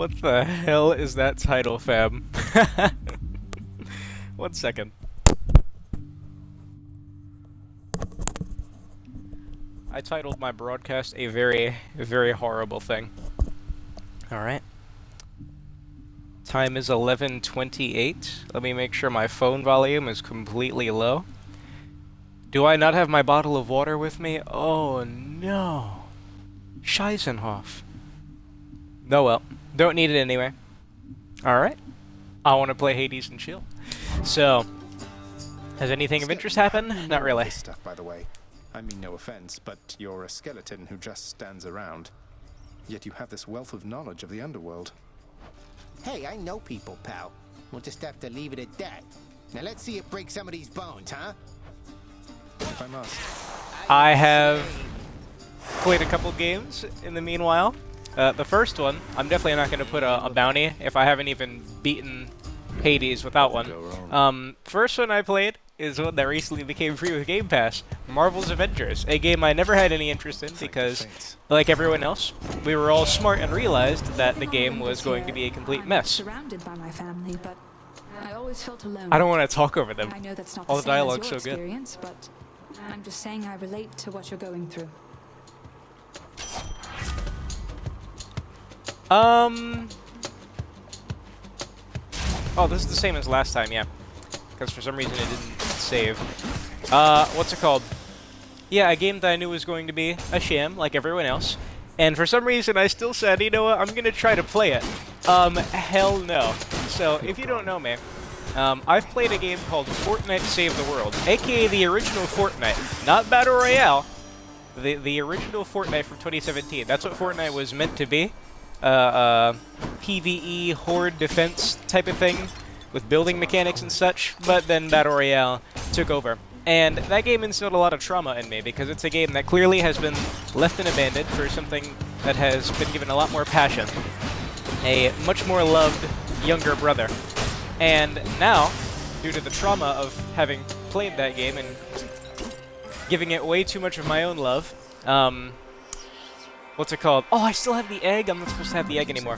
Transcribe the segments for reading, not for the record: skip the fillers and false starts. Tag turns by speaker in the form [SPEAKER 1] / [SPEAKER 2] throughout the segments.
[SPEAKER 1] What the hell is that title, fam? 1 second. I titled my broadcast a very, very horrible thing. Alright. Time is 11:28. Let me make sure my phone volume is completely low. Do I not have my bottle of water with me? Oh no. Scheißenhof. No, well, don't need it anyway. Alright. I want to play Hades and chill. So, has anything of interest happened? Not really.
[SPEAKER 2] This stuff, by the way. I mean no offense, but you're a skeleton who just stands around. Yet you have this wealth of knowledge of the underworld.
[SPEAKER 3] Hey, I know people, pal. We'll just have to leave it at that. Now let's see it break some of these bones, huh?
[SPEAKER 2] If I must.
[SPEAKER 1] I have played a couple games in the meanwhile. The first one, I'm definitely not going to put a bounty if I haven't even beaten Hades without one. First one I played is one that recently became free with Game Pass, Marvel's Avengers, a game I never had any interest in because, like everyone else, we were all smart and realized that the game was going to be a complete mess.
[SPEAKER 4] Surrounded by my family, but I always felt alone.
[SPEAKER 1] I don't want to talk over them.
[SPEAKER 4] I know that's not
[SPEAKER 1] All
[SPEAKER 4] the
[SPEAKER 1] the
[SPEAKER 4] same
[SPEAKER 1] dialogue's
[SPEAKER 4] as your
[SPEAKER 1] so good.
[SPEAKER 4] experience, but I'm just saying I relate to what you're going through.
[SPEAKER 1] Oh, this is the same as last time, yeah. Because for some reason it didn't save. What's it called? Yeah, a game that I knew was going to be a sham, like everyone else. And for some reason I still said, you know what, I'm gonna try to play it. Hell no. So, if you don't know me, I've played a game called Fortnite Save the World, aka the original Fortnite. Not Battle Royale. The original Fortnite from 2017. That's what Fortnite was meant to be. PvE, horde defense type of thing, with building mechanics and such, but then Battle Royale took over. And that game instilled a lot of trauma in me, because it's a game that clearly has been left and abandoned for something that has been given a lot more passion. A much more loved younger brother. And now, due to the trauma of having played that game and giving it way too much of my own love, what's it called? Oh, I still have the egg? I'm not supposed to have the egg anymore.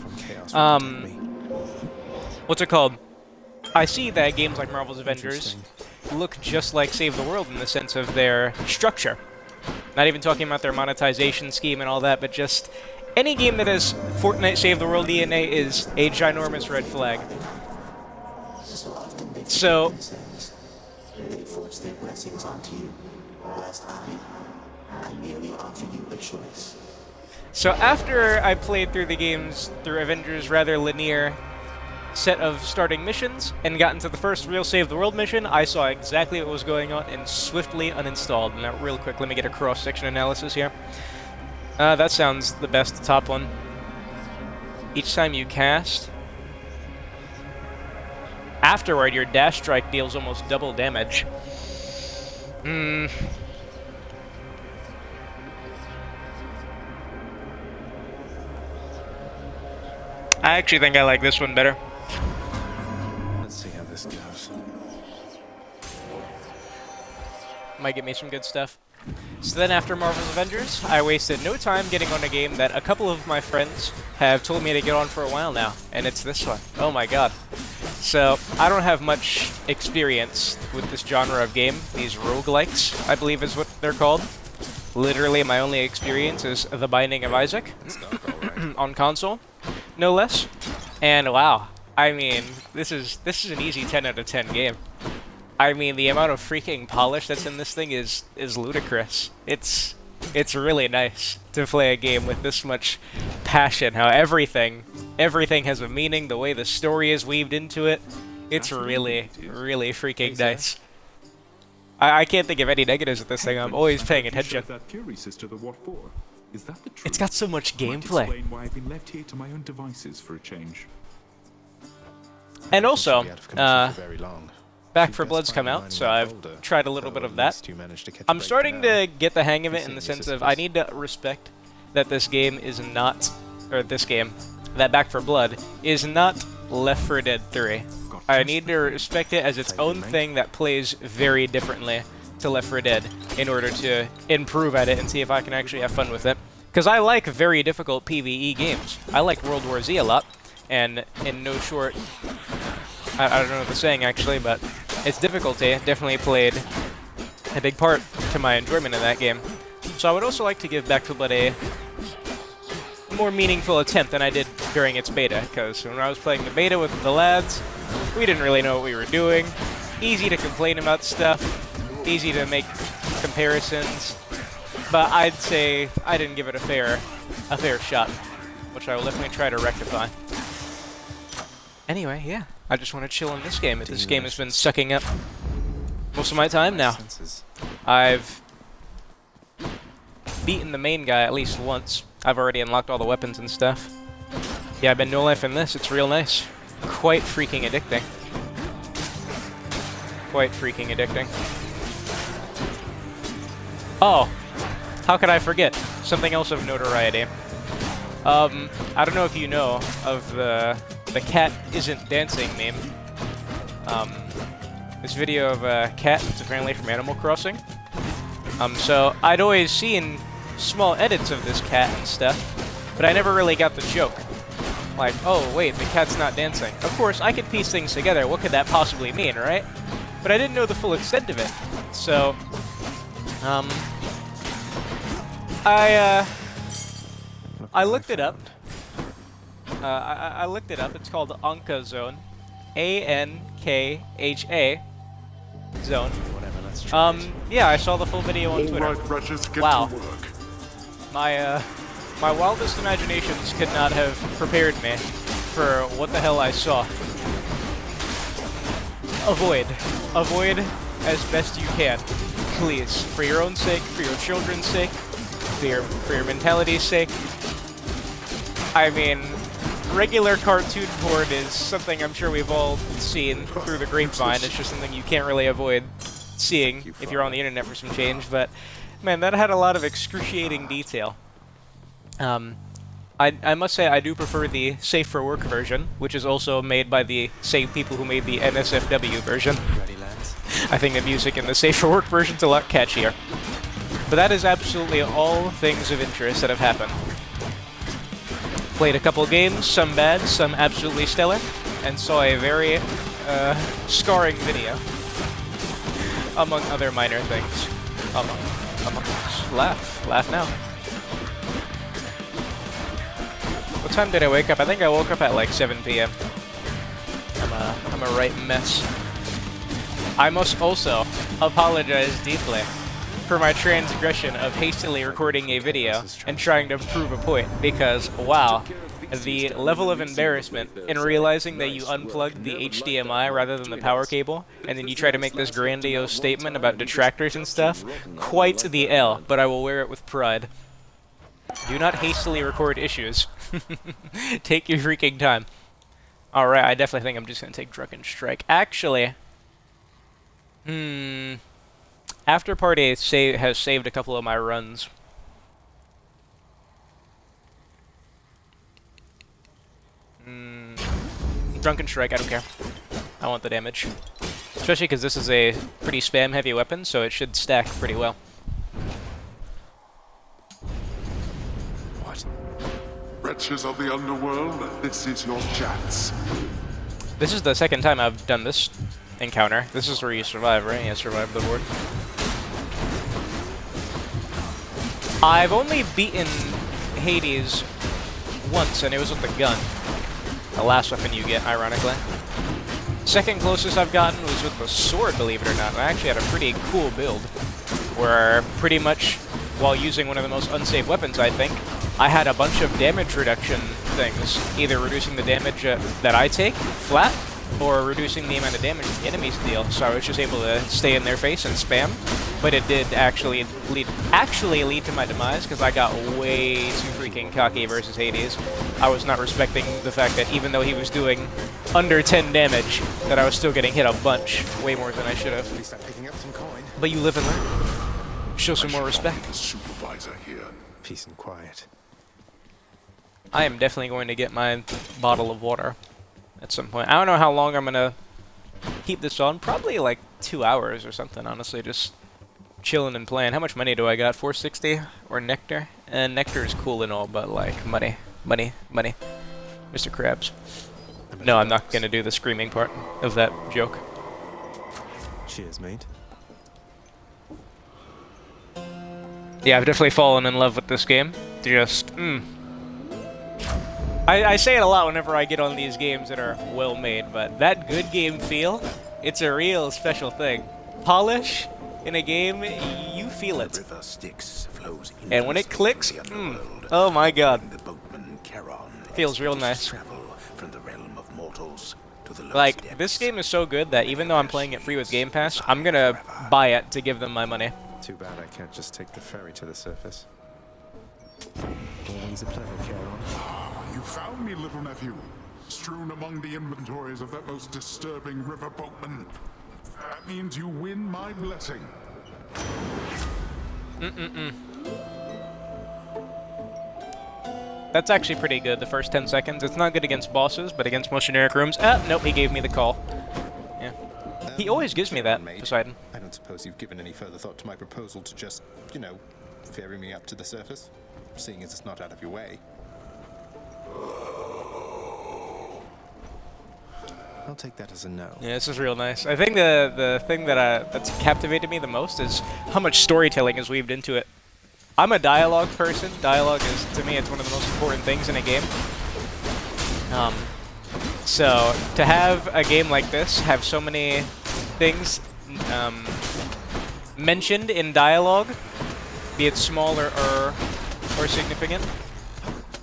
[SPEAKER 1] What's it called? I see that games like Marvel's Avengers look just like Save the World in the sense of their structure. Not even talking about their monetization scheme and all that, but just any game that has Fortnite Save the World DNA is a ginormous red flag. So,
[SPEAKER 5] They force their blessings onto you, whilst I merely offer you a choice.
[SPEAKER 1] So after I played through the games through Avengers' rather linear set of starting missions and got into the first real Save the World mission, I saw exactly what was going on and swiftly uninstalled. Now, real quick, let me get a cross-section analysis here. That sounds the best, the top one. Each time you cast, afterward, your dash strike deals almost double damage. I actually think I like this one better.
[SPEAKER 2] Let's see how this goes.
[SPEAKER 1] Might get me some good stuff. So then after Marvel's Avengers, I wasted no time getting on a game that a couple of my friends have told me to get on for a while now, and it's this one. Oh my god. So, I don't have much experience with this genre of game. These roguelikes, I believe is what they're called. Literally, my only experience is The Binding of Isaac on console, no less. And wow, I mean, this is an easy 10 out of 10 game. I mean, the amount of freaking polish that's in this thing is ludicrous. It's really nice to play a game with this much passion. How everything has a meaning. The way the story is weaved into it, it's really freaking nice. I can't think of any negatives with this thing. I'm always paying attention. It's got so much gameplay.
[SPEAKER 6] Why I've been left here to my own devices for a change.
[SPEAKER 1] And also,
[SPEAKER 2] Very long.
[SPEAKER 1] Back 4 Blood's come out, so I've tried a little bit of that. I'm starting to get the hang of it in the sense of I need to respect that this game is not, or that Back 4 Blood is not Left 4 Dead 3. I need to respect it as its own thing that plays very differently to Left 4 Dead in order to improve at it and see if I can actually have fun with it. Because I like very difficult PvE games. I like World War Z a lot. and in no short, I don't know the saying actually, but its difficulty definitely played a big part to my enjoyment in that game. So I would also like to give Back 4 Blood a more meaningful attempt than I did during its beta, because when I was playing the beta with the lads, we didn't really know what we were doing. Easy to complain about stuff, easy to make comparisons, but I'd say I didn't give it a fair shot, which I will definitely try to rectify. Anyway, yeah, I just want to chill in this game. This game has been sucking up most of my time now. I've beaten the main guy at least once. I've already unlocked all the weapons and stuff. Yeah, I've been no life in this. It's real nice. Quite freaking addicting. Quite freaking addicting. Oh, how could I forget? Something else of notoriety. I don't know if you know of the cat isn't dancing meme. This video of a cat that's apparently from Animal Crossing. So I'd always seen small edits of this cat and stuff, but I never really got the joke. Like, oh wait, the cat's not dancing. Of course, I could piece things together. What could that possibly mean, right? But I didn't know the full extent of it. So, I looked it up. I looked it up. It's called Anka Zone. A-N-K-H-A Zone.
[SPEAKER 2] Whatever, let's try it.
[SPEAKER 1] Yeah, I saw the full video on Twitter.
[SPEAKER 6] All right, Precious, get
[SPEAKER 1] Wow.
[SPEAKER 6] to work.
[SPEAKER 1] My wildest imaginations could not have prepared me for what the hell I saw. Avoid. Avoid as best you can. Please. For your own sake, for your children's sake, for your mentality's sake. I mean, regular cartoon porn is something I'm sure we've all seen through the grapevine. It's just something you can't really avoid seeing if you're on the internet for some change, but man, that had a lot of excruciating detail. I must say I do prefer the Safe for Work version, which is also made by the same people who made the NSFW version.
[SPEAKER 2] Ready, lads?
[SPEAKER 1] I think the music in the Safe for Work version's a lot catchier. But that is absolutely all things of interest that have happened. Played a couple games, some bad, some absolutely stellar, and saw a very scarring video, among other minor things. Among us. Laugh now. What time did I wake up? I think I woke up at like 7 p.m. I'm a right mess. I must also apologize deeply for my transgression of hastily recording a video and trying to prove a point, because, wow, the level of embarrassment in realizing that you unplugged the HDMI rather than the power cable, and then you try to make this grandiose statement about detractors and stuff, quite the L, but I will wear it with pride. Do not hastily record issues. Take your freaking time. Alright, I definitely think I'm just gonna take Drunken Strike. Actually, After Party has saved a couple of my runs. Drunken Strike, I don't care. I want the damage. Especially because this is a pretty spam-heavy weapon, so it should stack pretty well.
[SPEAKER 2] What?
[SPEAKER 6] Wretches of the underworld, this is your chance.
[SPEAKER 1] This is the second time I've done this encounter. This is where you survive, right? You survive the board. I've only beaten Hades once, and it was with the gun. The last weapon you get, ironically. Second closest I've gotten was with the sword, believe it or not. I actually had a pretty cool build, where pretty much, while using one of the most unsafe weapons, I think, I had a bunch of damage reduction things, either reducing the damage that I take, flat, or reducing the amount of damage the enemies deal, so I was just able to stay in their face and spam. But it did actually lead to my demise, because I got way too freaking cocky versus Hades. I was not respecting the fact that even though he was doing under 10 damage, that I was still getting hit a bunch, way more than I should have.
[SPEAKER 2] At least I'm picking up some coin.
[SPEAKER 1] But you live and learn. Show some more respect.
[SPEAKER 6] The supervisor here.
[SPEAKER 2] Peace and quiet.
[SPEAKER 1] I am definitely going to get my bottle of water at some point. I don't know how long I'm going to keep this on. Probably like 2 hours or something, honestly. Just chilling and playing. How much money do I got? 460? Or Nectar? And Nectar is cool and all, but like, money. Mr. Krabs. No, I'm not gonna do the screaming part of that joke.
[SPEAKER 2] Cheers, mate.
[SPEAKER 1] Yeah, I've definitely fallen in love with this game. Just, I say it a lot whenever I get on these games that are well made, but that good game feel, it's a real special thing. Polish in a game, you feel it. And when it clicks, oh my god. Feels real nice. Like, this game is so good that even though I'm playing it free with Game Pass, I'm gonna buy it to give them my money.
[SPEAKER 2] Too bad I can't just take the ferry to the surface. Always a pleasure, Charon.
[SPEAKER 6] You found me, little nephew. Strewn among the inventories of that most disturbing river boatman. That means you win my blessing.
[SPEAKER 1] That's actually pretty good, the first 10 seconds. It's not good against bosses, but against most generic rooms. Ah, nope, he gave me the call. Yeah. He always gives me that, Poseidon.
[SPEAKER 2] I don't suppose you've given any further thought to my proposal to just, you know, ferry me up to the surface? Seeing as it's not out of your way. I'll take that as a no.
[SPEAKER 1] Yeah, this is real nice. I think the thing that's captivated me the most is how much storytelling is weaved into it. I'm a dialogue person. Dialogue is, to me, it's one of the most important things in a game. So to have a game like this have so many things mentioned in dialogue, be it small or significant.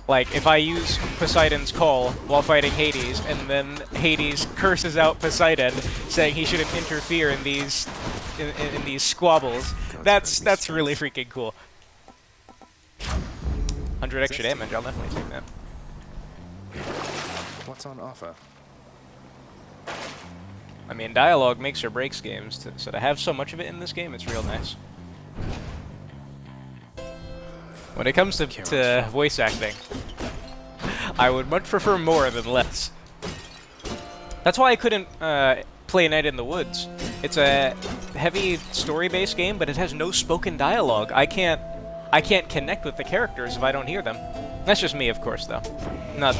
[SPEAKER 1] Like, if I use Poseidon's call while fighting Hades, and then Hades curses out Poseidon, saying he shouldn't interfere in these in these squabbles, that's really freaking cool. 100 extra damage, I'll definitely take that.
[SPEAKER 2] What's on offer?
[SPEAKER 1] I mean, dialogue makes or breaks games, so to have so much of it in this game, it's real nice. When it comes to voice acting, I would much prefer more than less. That's why I couldn't play Night in the Woods. It's a heavy story-based game, but it has no spoken dialogue. I can't connect with the characters if I don't hear them. That's just me, of course, though. Not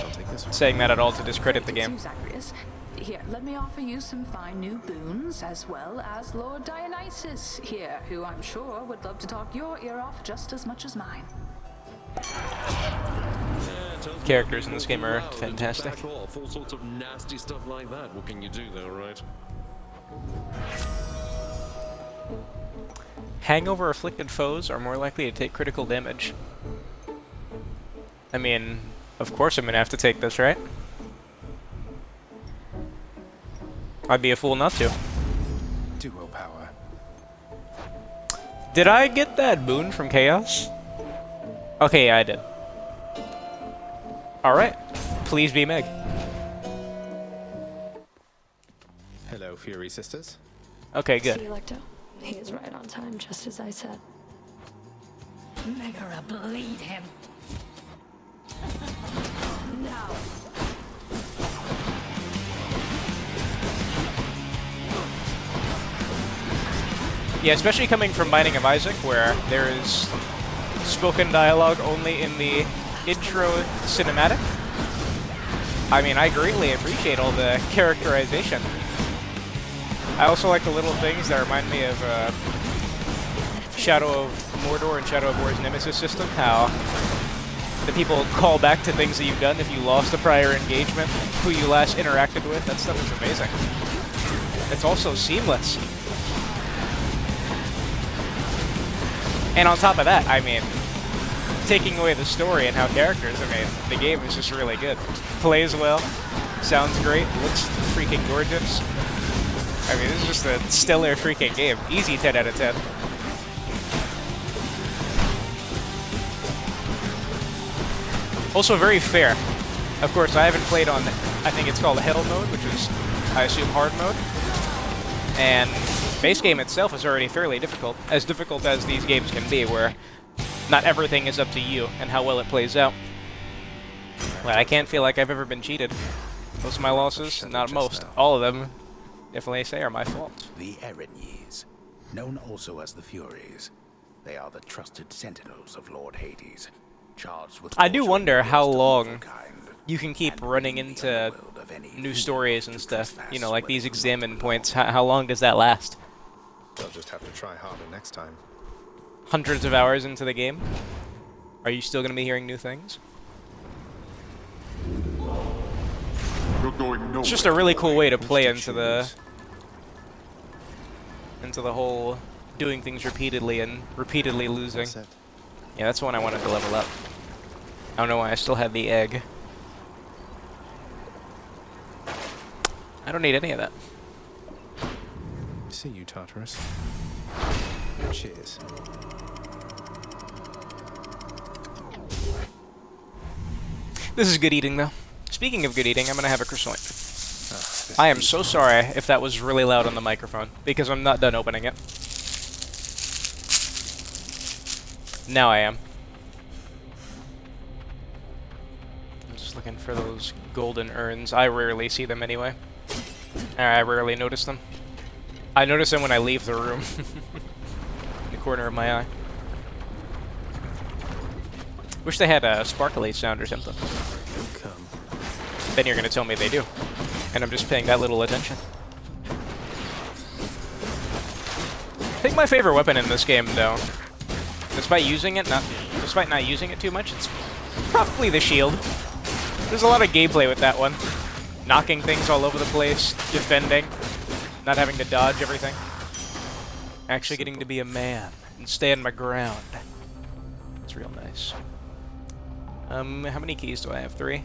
[SPEAKER 1] saying that at all to discredit the game.
[SPEAKER 7] Here, let me offer you some fine new boons, as well as Lord Dionysus here, who I'm sure would love to talk your ear off just as much as mine.
[SPEAKER 1] Characters in this game are fantastic.
[SPEAKER 8] All sorts of nasty stuff like that. What can you do, though, right?
[SPEAKER 1] Hangover-afflicted foes are more likely to take critical damage. I mean, of course I'm gonna have to take this, right? I'd be a fool not to.
[SPEAKER 2] Duo power.
[SPEAKER 1] Did I get that boon from Chaos? Okay, yeah, I did. Alright. Please be Meg.
[SPEAKER 2] Hello, Fury Sisters.
[SPEAKER 1] Okay, good.
[SPEAKER 9] See, Electo? He is right on time, just as I said.
[SPEAKER 7] Megara, bleed him.
[SPEAKER 9] Now!
[SPEAKER 1] Yeah, especially coming from Binding of Isaac, where there is spoken dialogue only in the intro cinematic. I mean, I greatly appreciate all the characterization. I also like the little things that remind me of Shadow of Mordor and Shadow of War's Nemesis system, how the people call back to things that you've done if you lost a prior engagement, who you last interacted with. That stuff is amazing. It's also seamless. And on top of that, I mean, taking away the story and how characters are made, the game is just really good. Plays well, sounds great, looks freaking gorgeous. I mean, this is just a stellar freaking game. Easy 10 out of 10. Also very fair. Of course, I haven't played on, I think it's called Hell mode, which is, I assume, hard mode. And base game itself is already fairly difficult as these games can be, where not everything is up to you and how well it plays out. But I can't feel like I've ever been cheated. Most of my losses, not most, all of them, definitely say are my fault.
[SPEAKER 10] The Erinyes, known also as the Furies. They are the trusted sentinels of Lord Hades, charged with...
[SPEAKER 1] I do wonder how long you can keep running into new stories and stuff. You know, like these examine points. How long does that last?
[SPEAKER 2] They'll just have to try harder next time.
[SPEAKER 1] Hundreds of hours into the game? Are you still going to be hearing new things?
[SPEAKER 6] You're going nowhere.
[SPEAKER 1] It's just a really cool way to play into the whole doing things repeatedly and repeatedly losing.
[SPEAKER 2] That's it.
[SPEAKER 1] Yeah, that's the one I wanted to level up. I don't know why I still had the egg. I don't need any of that.
[SPEAKER 2] See you, Tartarus. Cheers.
[SPEAKER 1] This is good eating, though. Speaking of good eating, I'm gonna have a croissant. I am so sorry if that was really loud on the microphone, because I'm not done opening it. Now I am. I'm just looking for those golden urns. I rarely see them anyway. I rarely notice them. I notice them when I leave the room. In the corner of my eye. Wish they had a sparkly sound or something.
[SPEAKER 2] Come.
[SPEAKER 1] Then you're gonna tell me they do. And I'm just paying that little attention. I think my favorite weapon in this game, though, despite not using it too much, it's probably the shield. There's a lot of gameplay with that one. Knocking things all over the place, defending, not having to dodge everything. Actually getting to be a man and stand my ground. It's real nice. How many keys do I have? 3?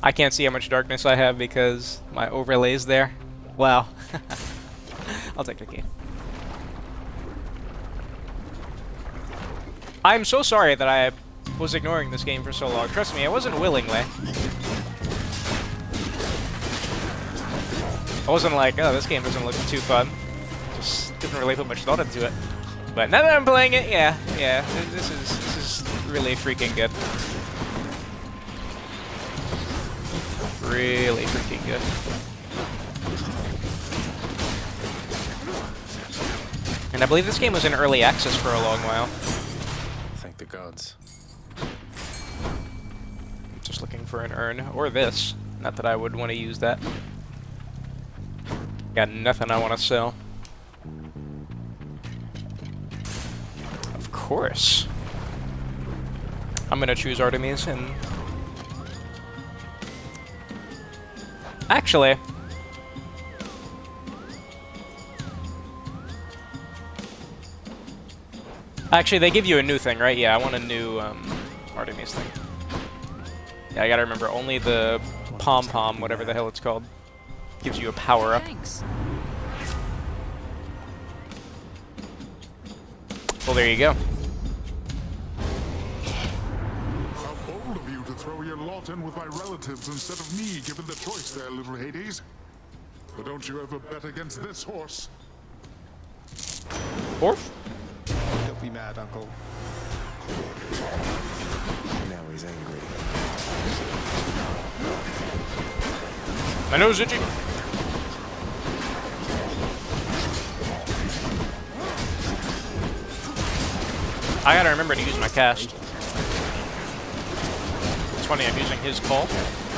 [SPEAKER 1] I can't see how much darkness I have because my overlay's there. Wow. I'll take the key. I'm so sorry that I was ignoring this game for so long. Trust me, I wasn't willingly. I wasn't like, oh, this game doesn't look too fun. Just didn't really put much thought into it. But now that I'm playing it, yeah, this is really freaking good. Really freaking good. And I believe this game was in early access for a long while.
[SPEAKER 2] Thank the gods.
[SPEAKER 1] I'm just looking for an urn, or this. Not that I would want to use that. Got nothing I want to sell. Of course. I'm gonna choose Artemis and... Actually... Actually, they give you a new thing, right? Yeah, I want a new Artemis thing. Yeah, I gotta remember, only the pom-pom, whatever the hell it's called, gives you a power-up.
[SPEAKER 7] Thanks.
[SPEAKER 1] Well, there you go.
[SPEAKER 6] How bold of you to throw your lot in with my relatives instead of me, given the choice there, little Hades. But don't you ever bet against this horse.
[SPEAKER 1] Orf?
[SPEAKER 2] Don't be mad, Uncle. Now he's angry.
[SPEAKER 1] My nose itchy. I gotta remember to use my cast. It's funny, I'm using his call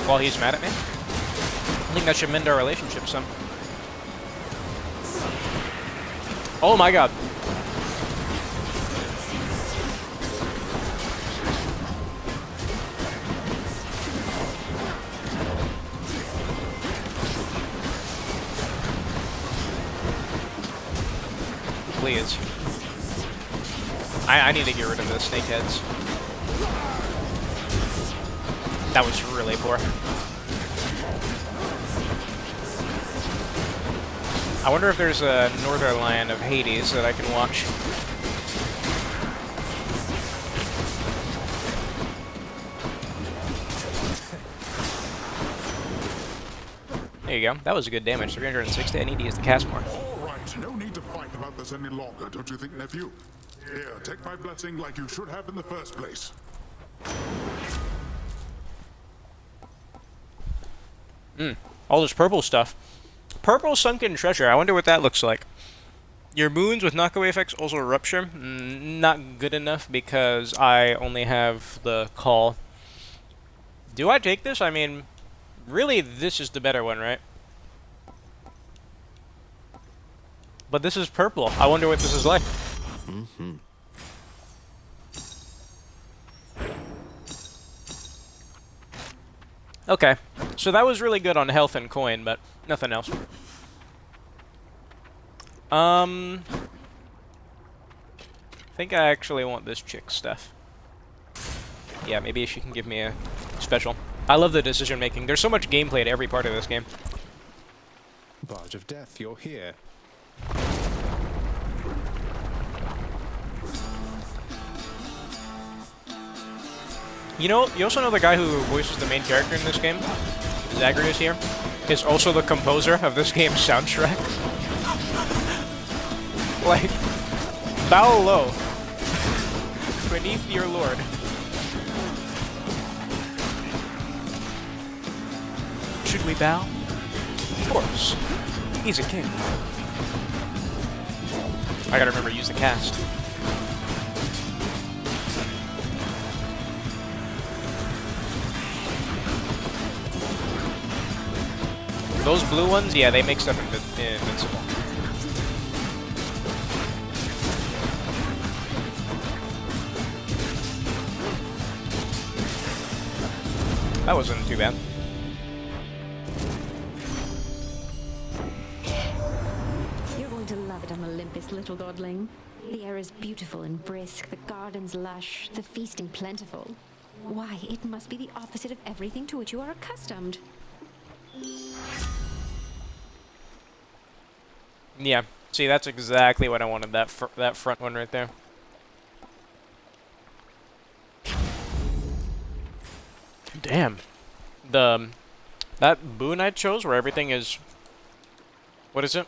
[SPEAKER 1] while he's mad at me. I think that should mend our relationship some. Oh my god. Please. I need to get rid of the snakeheads. That was really poor. I wonder if there's a northern line of Hades that I can watch. There you go. That was a good damage. 360. I need to use the cast more.
[SPEAKER 6] All right, no need to fight about this any longer, don't you think, nephew? Here, take my blessing like you should have in the first place.
[SPEAKER 1] All this purple stuff. Purple sunken treasure. I wonder what that looks like. Your moons with knockaway effects also rupture. Not good enough because I only have the call Do I take this? I mean, really, this is the better one, right? But this is purple. I wonder what this is like.
[SPEAKER 2] Mm-hmm.
[SPEAKER 1] Okay, so that was really good on health and coin, but nothing else. I think I actually want this chick stuff. Yeah, maybe she can give me a special. I love the decision making. There's so much gameplay to every part of this game.
[SPEAKER 2] Barge of Death, you're here.
[SPEAKER 1] You know, you also know the guy who voices the main character in this game? Zagreus here. Is also the composer of this game's soundtrack. Like, bow low. Beneath your lord. Should we bow? Of course. He's a king. I gotta remember to use the cast. Those blue ones, yeah, they make stuff invincible. That wasn't too bad.
[SPEAKER 11] You're going to love it on Olympus, little godling. The air is beautiful and brisk, the gardens lush, the feasting plentiful. Why, it must be the opposite of everything to which you are accustomed.
[SPEAKER 1] Yeah, see, that's exactly what I wanted, that front one right there. Damn. That boon I chose, where everything is... What is it?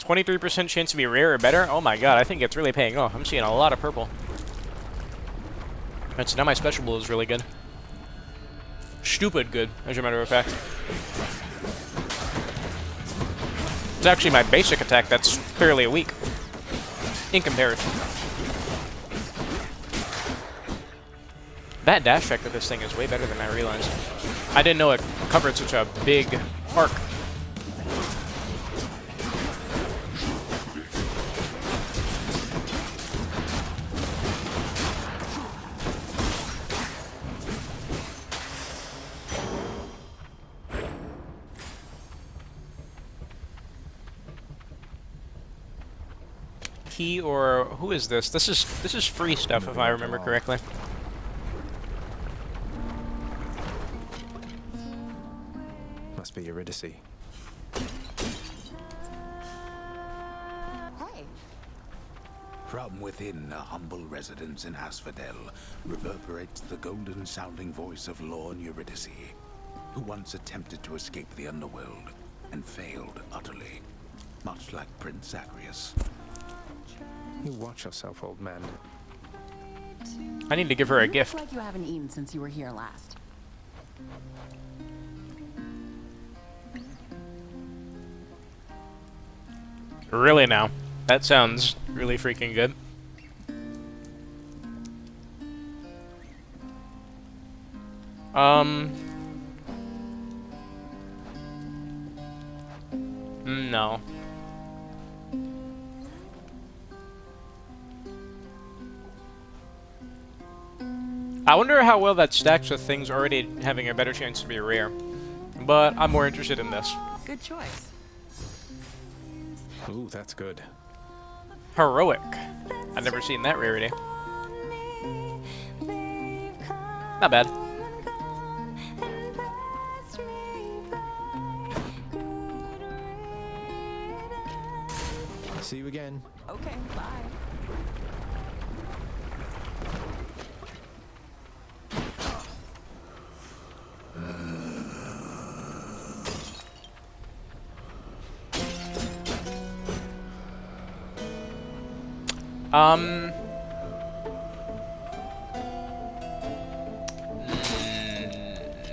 [SPEAKER 1] 23% chance to be rare or better? Oh my god, I think it's really paying off. I'm seeing a lot of purple. And so now my special blue is really good. Stupid good, as a matter of fact. It's actually my basic attack that's fairly weak. In comparison. That dash effect of this thing is way better than I realized. I didn't know it covered such a big arc. He or who is this? This is free stuff if I remember correctly.
[SPEAKER 2] Must be Eurydice.
[SPEAKER 11] Hey.
[SPEAKER 10] From within a humble residence in Asphodel reverberates the golden-sounding voice of Lorn Eurydice, who once attempted to escape the underworld and failed utterly, much like Prince Zagreus.
[SPEAKER 2] You watch yourself, old man.
[SPEAKER 1] I need to give her a
[SPEAKER 12] You
[SPEAKER 1] gift.
[SPEAKER 12] look like you haven't eaten since you were here last.
[SPEAKER 1] Really now? That sounds really freaking good. No. I wonder how well that stacks with things already having a better chance to be rare. But I'm more interested in this.
[SPEAKER 12] Good choice.
[SPEAKER 2] Ooh, that's good.
[SPEAKER 1] Heroic. I've never seen that rarity. Not bad.
[SPEAKER 2] See you again.
[SPEAKER 12] Okay, bye.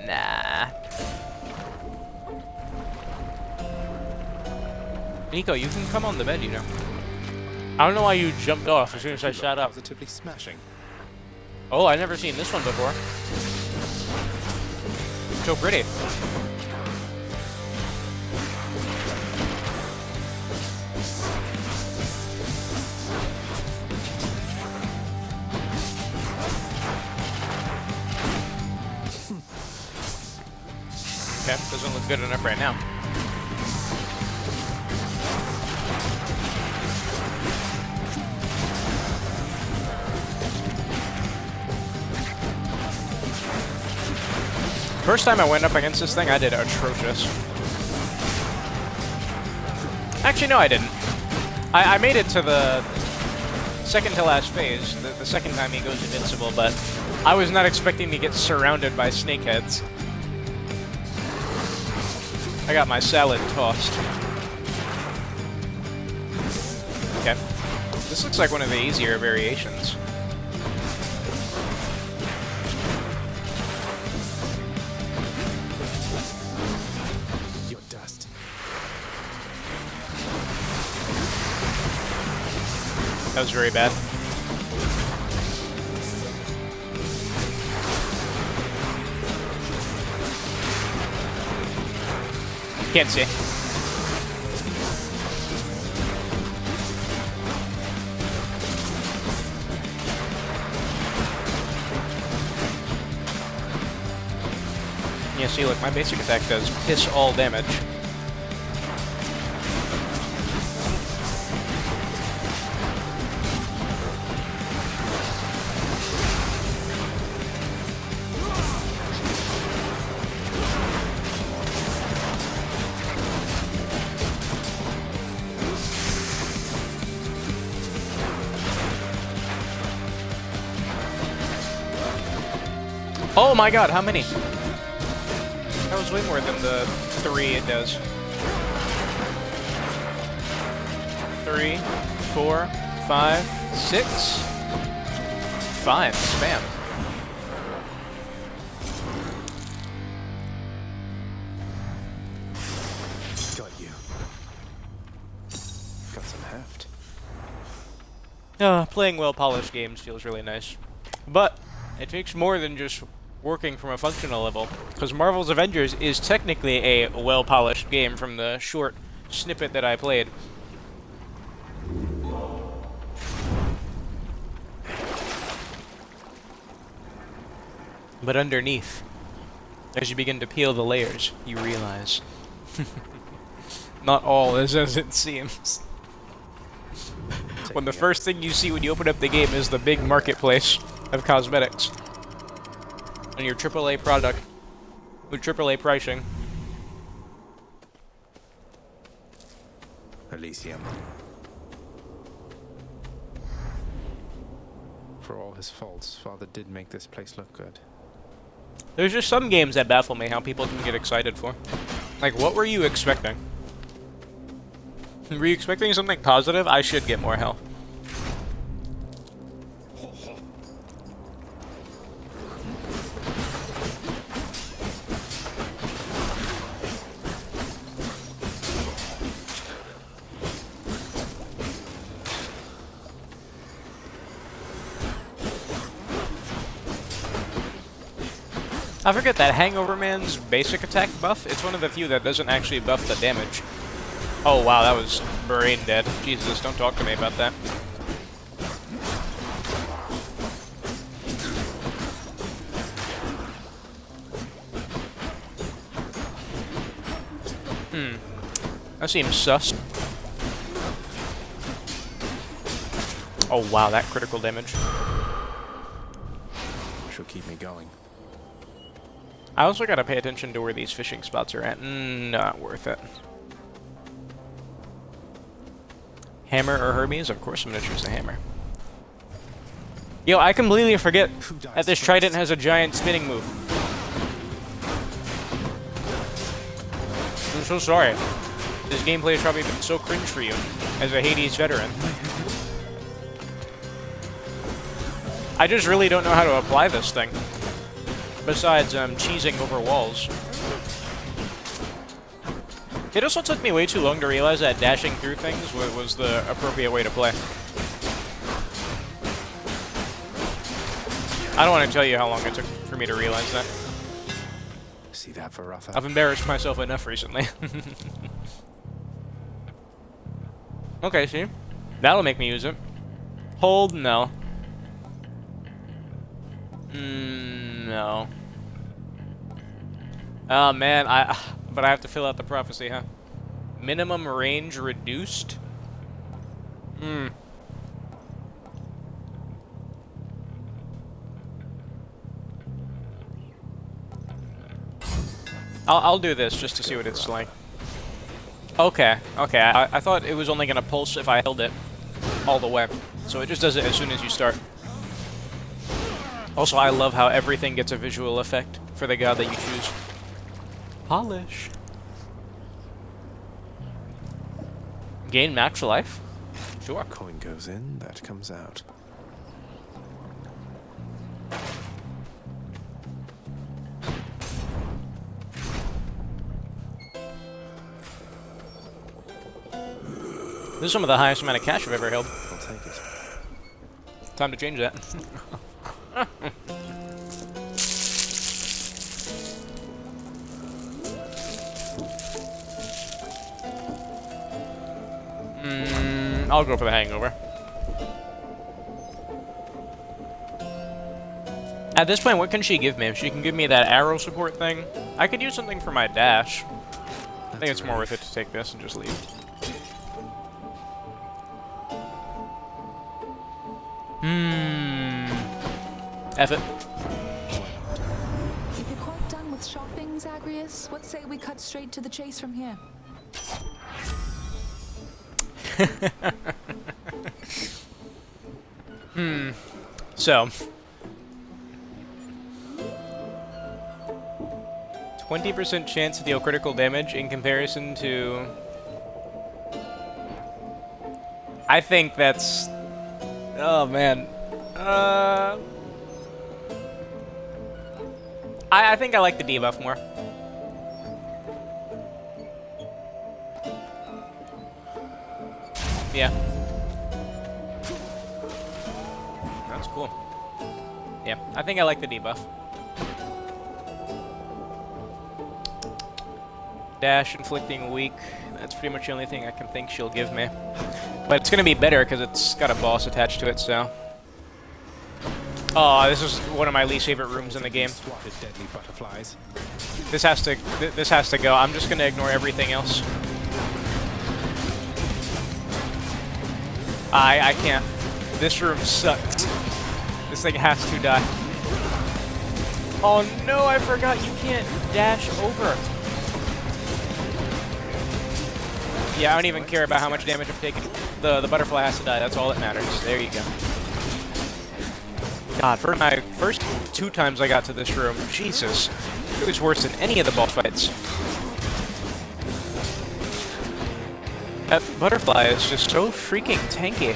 [SPEAKER 1] Nah. Nico, you can come on the bed, you know. I don't know why you jumped off as soon as I shot up.
[SPEAKER 2] Positively smashing.
[SPEAKER 1] Oh, I've never seen this one before. So pretty. Okay, doesn't look good enough right now. First time I went up against this thing, I did atrocious. Actually, no, I didn't. I made it to the second to last phase, the second time he goes invincible, but I was not expecting to get surrounded by snakeheads. I got my salad tossed. Okay. This looks like one of the easier variations.
[SPEAKER 2] Your dust.
[SPEAKER 1] That was very bad. Can't see. Yeah, see, look, my basic attack does piss all damage. Oh my god, how many? That was way more than the 3 it does. 3, 4, 5, 6. 5, spam.
[SPEAKER 2] Got you. Got some heft.
[SPEAKER 1] Playing well-polished games feels really nice. But it takes more than just working from a functional level, because Marvel's Avengers is technically a well-polished game from the short snippet that I played. But underneath, as you begin to peel the layers, you realize not all is as it seems. When the first thing you see when you open up the game is the big marketplace of cosmetics and your AAA product with AAA pricing.
[SPEAKER 2] Elysium. For all his faults, Father did make this place look good.
[SPEAKER 1] There's just some games that baffle me how people can get excited for. Like, what were you expecting? Were you expecting something positive? I should get more health. I forget that Hangover Man's basic attack buff. It's one of the few that doesn't actually buff the damage. Oh wow, that was brain dead. Jesus, don't talk to me about that. That seems sus. Oh wow, that critical damage.
[SPEAKER 2] She'll keep me going.
[SPEAKER 1] I also gotta pay attention to where these fishing spots are at. Not worth it. Hammer or Hermes? Of course I'm gonna choose the hammer. Yo, I completely forget that this trident has a giant spinning move. I'm so sorry. This gameplay has probably been so cringe for you, as a Hades veteran. I just really don't know how to apply this thing. Besides, cheesing over walls. It also took me way too long to realize that dashing through things was the appropriate way to play. I don't want to tell you how long it took for me to realize that.
[SPEAKER 2] See that, Varatha?
[SPEAKER 1] I've embarrassed myself enough recently. Okay, see? That'll make me use it. Hold, no. No. Oh, man, but I have to fill out the prophecy, huh? Minimum range reduced? I'll do this just to see what it's like. Okay, okay. I thought it was only gonna pulse if I held it all the way. So it just does it as soon as you start. Also, I love how everything gets a visual effect for the god that you choose. Polish. Gain max life? Sure.
[SPEAKER 2] Coin goes in, that comes out.
[SPEAKER 1] This is some of the highest amount of cash I've ever held.
[SPEAKER 2] I'll take it.
[SPEAKER 1] Time to change that. I'll go for the hangover. At this point, what can she give me? She can give me that arrow support thing. I could use something for my dash. I think it's more worth it to take this and just leave. F it.
[SPEAKER 7] If you're quite done with shopping, Zagreus, what say we cut straight to the chase from here?
[SPEAKER 1] So 20% chance to deal critical damage in comparison to... I think that's... Oh, man. I think I like the debuff more. Yeah. That's cool. Yeah, I think I like the debuff. Dash, inflicting weak. That's pretty much the only thing I can think she'll give me. But it's gonna be better because it's got a boss attached to it, so. Oh, this is one of my least favorite rooms in the game.
[SPEAKER 2] Swatted deadly butterflies.
[SPEAKER 1] This has to go. I'm just gonna ignore everything else. I can't. This room sucks. This thing has to die. Oh no, I forgot you can't dash over. Yeah, I don't even care about how much damage I'm taking. The butterfly has to die. That's all that matters. There you go. God, for my first 2 times I got to this room, Jesus, it was worse than any of the boss fights. That butterfly is just so freaking tanky.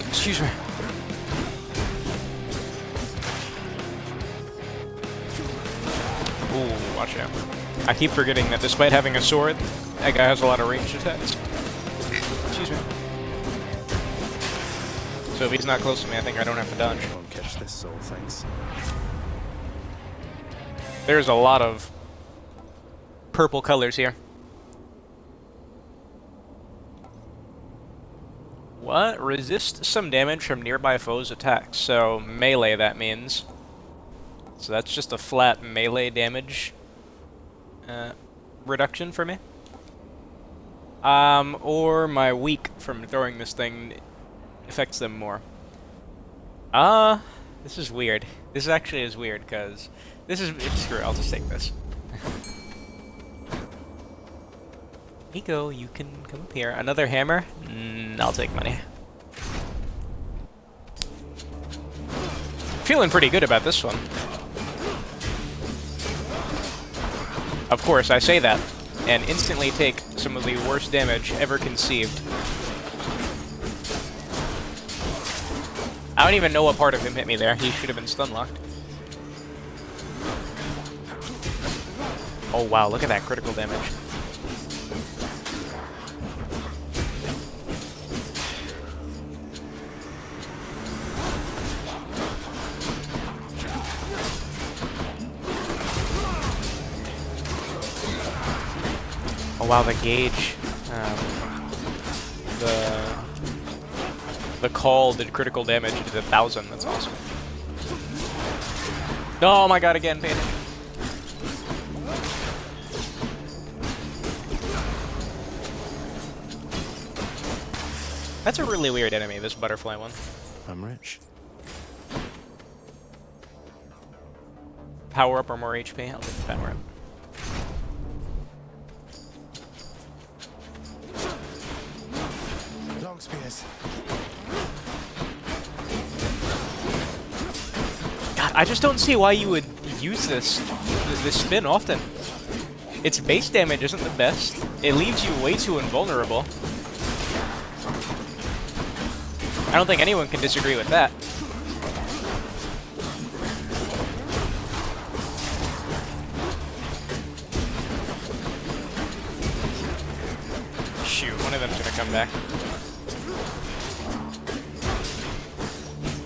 [SPEAKER 1] Excuse me. Ooh, watch out. I keep forgetting that despite having a sword, that guy has a lot of ranged attacks. Excuse me. So if he's not close to me, I think I don't have to dodge.
[SPEAKER 2] Won't catch this soul, thanks.
[SPEAKER 1] There's a lot of purple colors here. What? Resist some damage from nearby foes' attacks. So, melee, that means. So that's just a flat melee damage reduction for me. Or my weak from throwing this thing affects them more. This is weird. This actually is weird, because this is... Screw it, I'll just take this. Nico, you can come up here. Another hammer? I'll take money. Feeling pretty good about this one. Of course, I say that, and instantly take some of the worst damage ever conceived. I don't even know what part of him hit me there. He should have been stun locked. Oh wow, look at that critical damage. Oh wow, the gauge. The call did critical damage. It did 1,000. That's awesome. Oh my god, again, pay attention. That's a really weird enemy, this butterfly one.
[SPEAKER 2] I'm rich.
[SPEAKER 1] Power up or more HP? I'll take the power up.
[SPEAKER 2] Long spears.
[SPEAKER 1] God, I just don't see why you would use this spin often. Its base damage isn't the best. It leaves you way too invulnerable. I don't think anyone can disagree with that. Shoot, one of them's gonna come back.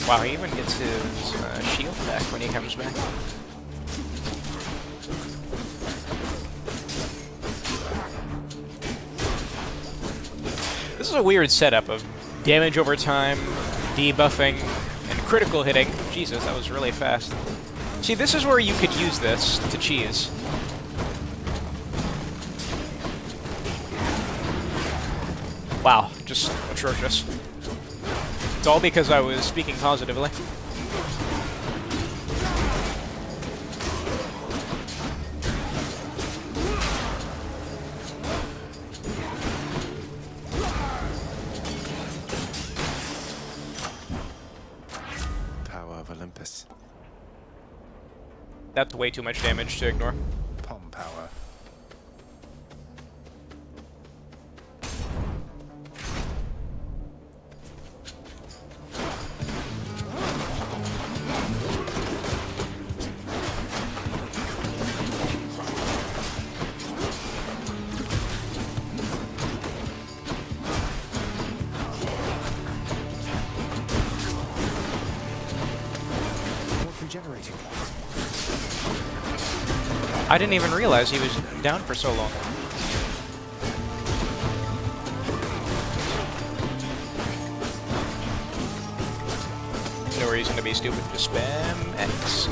[SPEAKER 1] Wow, he even gets his shield back when he comes back. This is a weird setup of damage over time, debuffing, and critical hitting. Jesus, that was really fast. See, this is where you could use this to cheese. Wow, just atrocious. It's all because I was speaking positively.
[SPEAKER 2] Power of Olympus.
[SPEAKER 1] That's way too much damage to ignore.
[SPEAKER 2] Palm power. Regenerating.
[SPEAKER 1] I didn't even realize he was down for so long. No reason to be stupid, just spam X.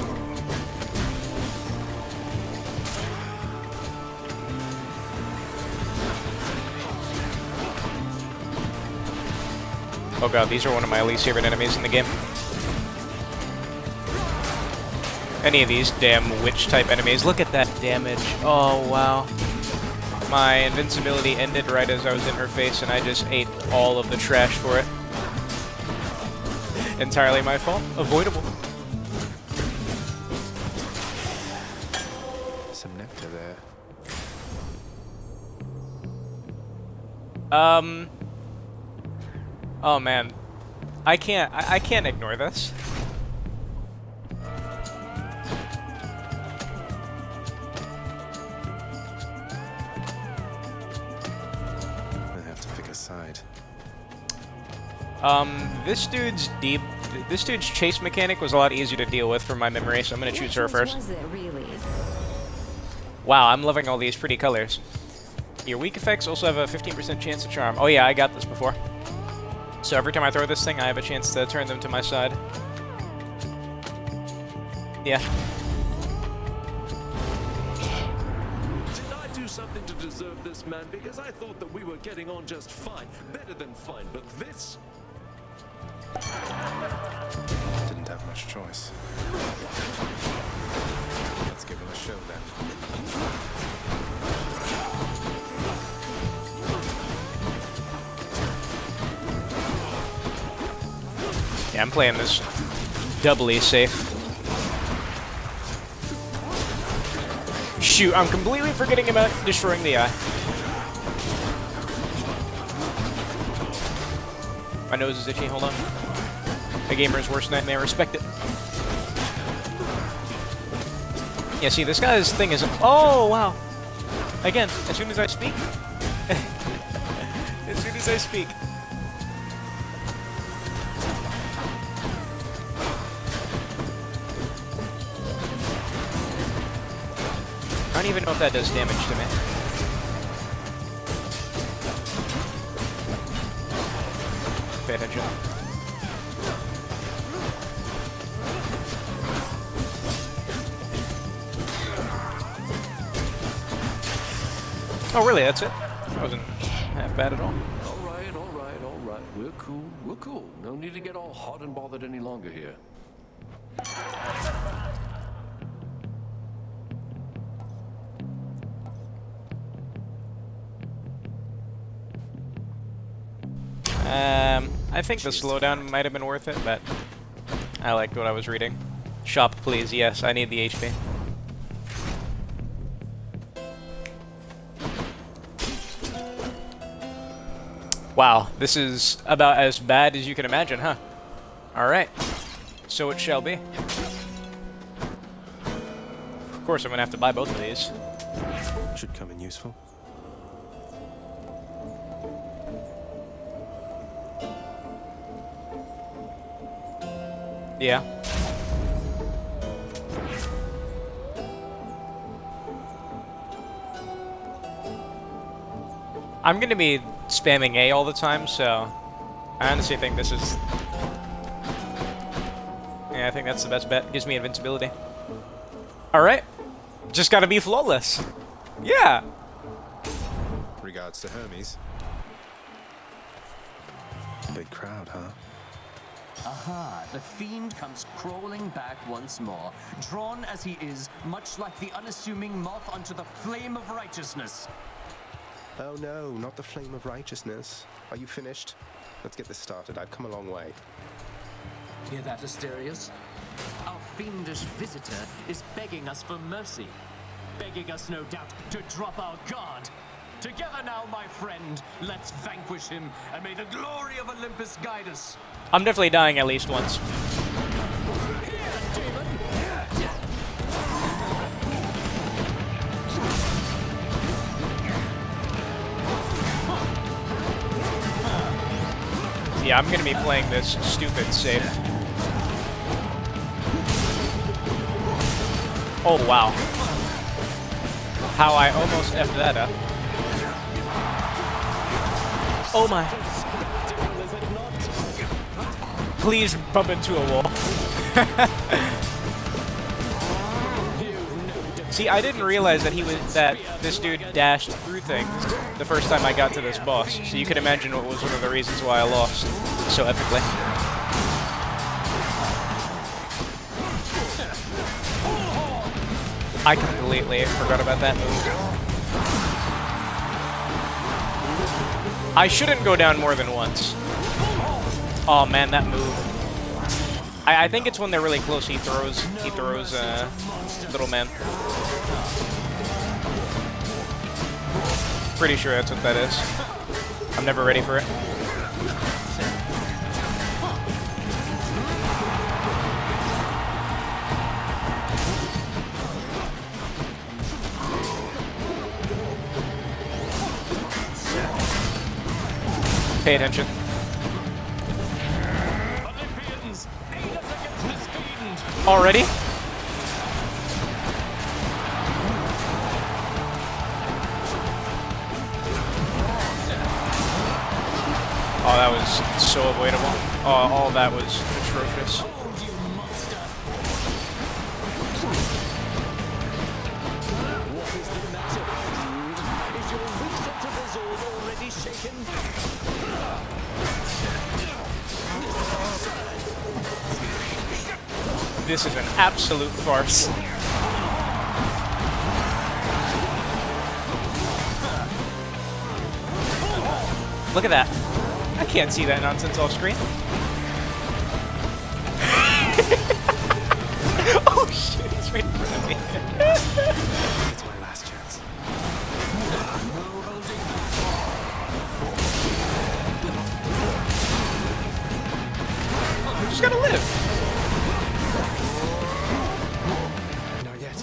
[SPEAKER 1] Oh god, these are one of my least favorite enemies in the game. Any of these damn witch-type enemies. Look at that damage. Oh, wow. My invincibility ended right as I was in her face, and I just ate all of the trash for it. Entirely my fault. Avoidable.
[SPEAKER 2] Some nectar there.
[SPEAKER 1] Oh, man. I can't ignore this.
[SPEAKER 2] Side.
[SPEAKER 1] This dude's chase mechanic was a lot easier to deal with from my memory, so I'm gonna choose her first.
[SPEAKER 11] Was it really?
[SPEAKER 1] Wow, I'm loving all these pretty colors. Your weak effects also have a 15% chance to charm. Oh yeah, I got this before. So every time I throw this thing, I have a chance to turn them to my side. Yeah.
[SPEAKER 8] Something to deserve this, man, because I thought that we were getting on just fine. Better than fine, but this...
[SPEAKER 2] Didn't have much choice. Let's give him a show then.
[SPEAKER 1] Yeah, I'm playing this doubly safe. Shoot, I'm completely forgetting about destroying the eye. My nose is itchy, hold on. A gamer's worst nightmare, respect it. Yeah, see, this guy's thing is... Oh, wow. Again, as soon as I speak... as soon as I speak... I don't even know if that does damage to me. Pay attention. Oh, really? That's it? That wasn't half bad at all.
[SPEAKER 8] Alright, alright, alright. We're cool, we're cool. No need to get all hot and bothered any longer here.
[SPEAKER 1] I think the slowdown might have been worth it, but I liked what I was reading. Shop, please. Yes, I need the HP. Wow, this is about as bad as you can imagine, huh? Alright. So it shall be. Of course, I'm gonna have to buy both of these.
[SPEAKER 2] Should come in useful.
[SPEAKER 1] Yeah. I'm gonna be spamming A all the time, so I honestly think this is... Yeah, I think that's the best bet. Gives me invincibility. Alright. Just gotta be flawless. Yeah!
[SPEAKER 2] Regards to Hermes. Big crowd, huh?
[SPEAKER 13] Aha, the fiend comes crawling back once more, drawn as he is, much like the unassuming moth unto the flame of righteousness.
[SPEAKER 2] Oh no, not the flame of righteousness. Are you finished? Let's get this started. I've come a long way.
[SPEAKER 13] Hear that, Asterius? Our fiendish visitor is begging us for mercy. Begging us, no doubt, to drop our guard. Together now, my friend, let's vanquish him, and may the glory of Olympus guide us.
[SPEAKER 1] I'm definitely dying at least once. Yeah, I'm gonna be playing this stupid safe. Oh, wow. How I almost effed that up. Oh my. Please bump into a wall. See, I didn't realize that this dude dashed through things the first time I got to this boss. So you can imagine what was one of the reasons why I lost so epically. I completely forgot about that move. I shouldn't go down more than once. Oh man, that move. I think it's when they're really close he throws little man. Pretty sure that's what that is. I'm never ready for it. Pay attention. Already? Oh, that was so avoidable. Oh, all that was atrocious. This is an absolute farce. Look at that. I can't see that nonsense off screen. Oh shit, he's right in front of me.
[SPEAKER 2] It's my last chance.
[SPEAKER 1] You just gotta live.
[SPEAKER 2] Not yet.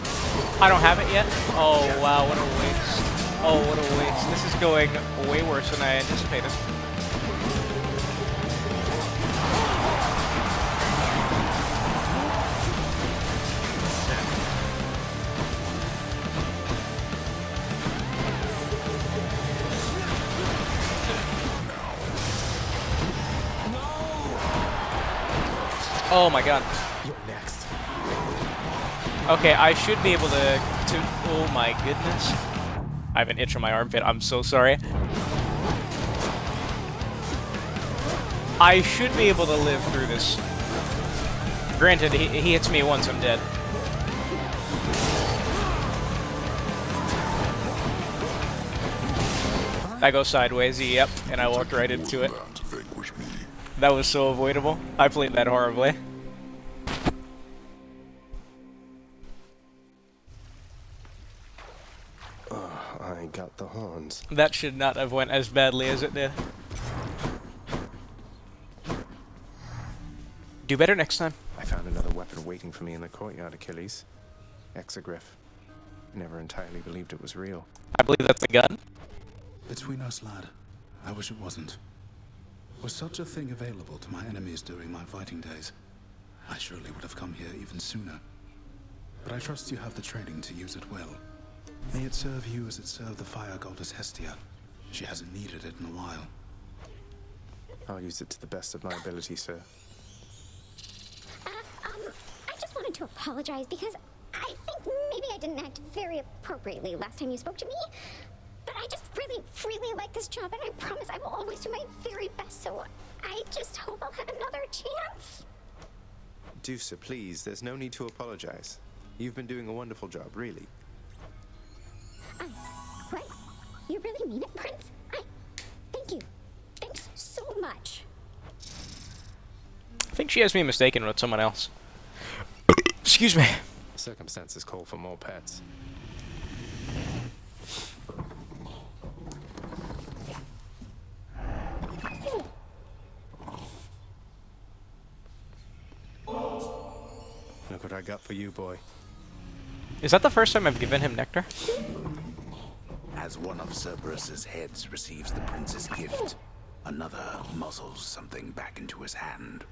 [SPEAKER 1] I don't have it yet? Oh, wow, what a waste. Oh, what a waste. This is going way worse than I anticipated. Oh my god.
[SPEAKER 2] You're next.
[SPEAKER 1] Okay, I should be able to... Oh my goodness. I have an itch on my armpit. I'm so sorry. I should be able to live through this. Granted, he hits me once, I'm dead. I go sideways, yep, and I walked right into it. That was so avoidable. I played that horribly.
[SPEAKER 2] I got the horns.
[SPEAKER 1] That should not have went as badly as it did. Do better next time.
[SPEAKER 2] I found another weapon waiting for me in the courtyard, Achilles. Exogryph. Never entirely believed it was real.
[SPEAKER 1] I believe that's a gun.
[SPEAKER 10] Between us, lad, I wish it wasn't. Was such a thing available to my enemies during my fighting days, I surely would have come here even sooner. But I trust you have the training to use it well. May it serve you as it served the fire goddess Hestia. She hasn't needed it in a while.
[SPEAKER 2] I'll use it to the best of my ability, sir.
[SPEAKER 14] I just wanted to apologize because I think maybe I didn't act very appropriately last time you spoke to me. But I just really like this job, and I promise I will always do my very best, so I just hope I'll have another chance.
[SPEAKER 2] Do so, please. There's no need to apologize. You've been doing a wonderful job, really.
[SPEAKER 14] What? You really mean it, Prince? Thank you. Thanks so much.
[SPEAKER 1] I think she has me mistaken with someone else. Excuse me.
[SPEAKER 2] Circumstances call for more pets. Look what I got for you, boy.
[SPEAKER 1] Is that the first time I've given him nectar?
[SPEAKER 10] As one of Cerberus's heads receives the prince's gift, another muzzles something back into his hand.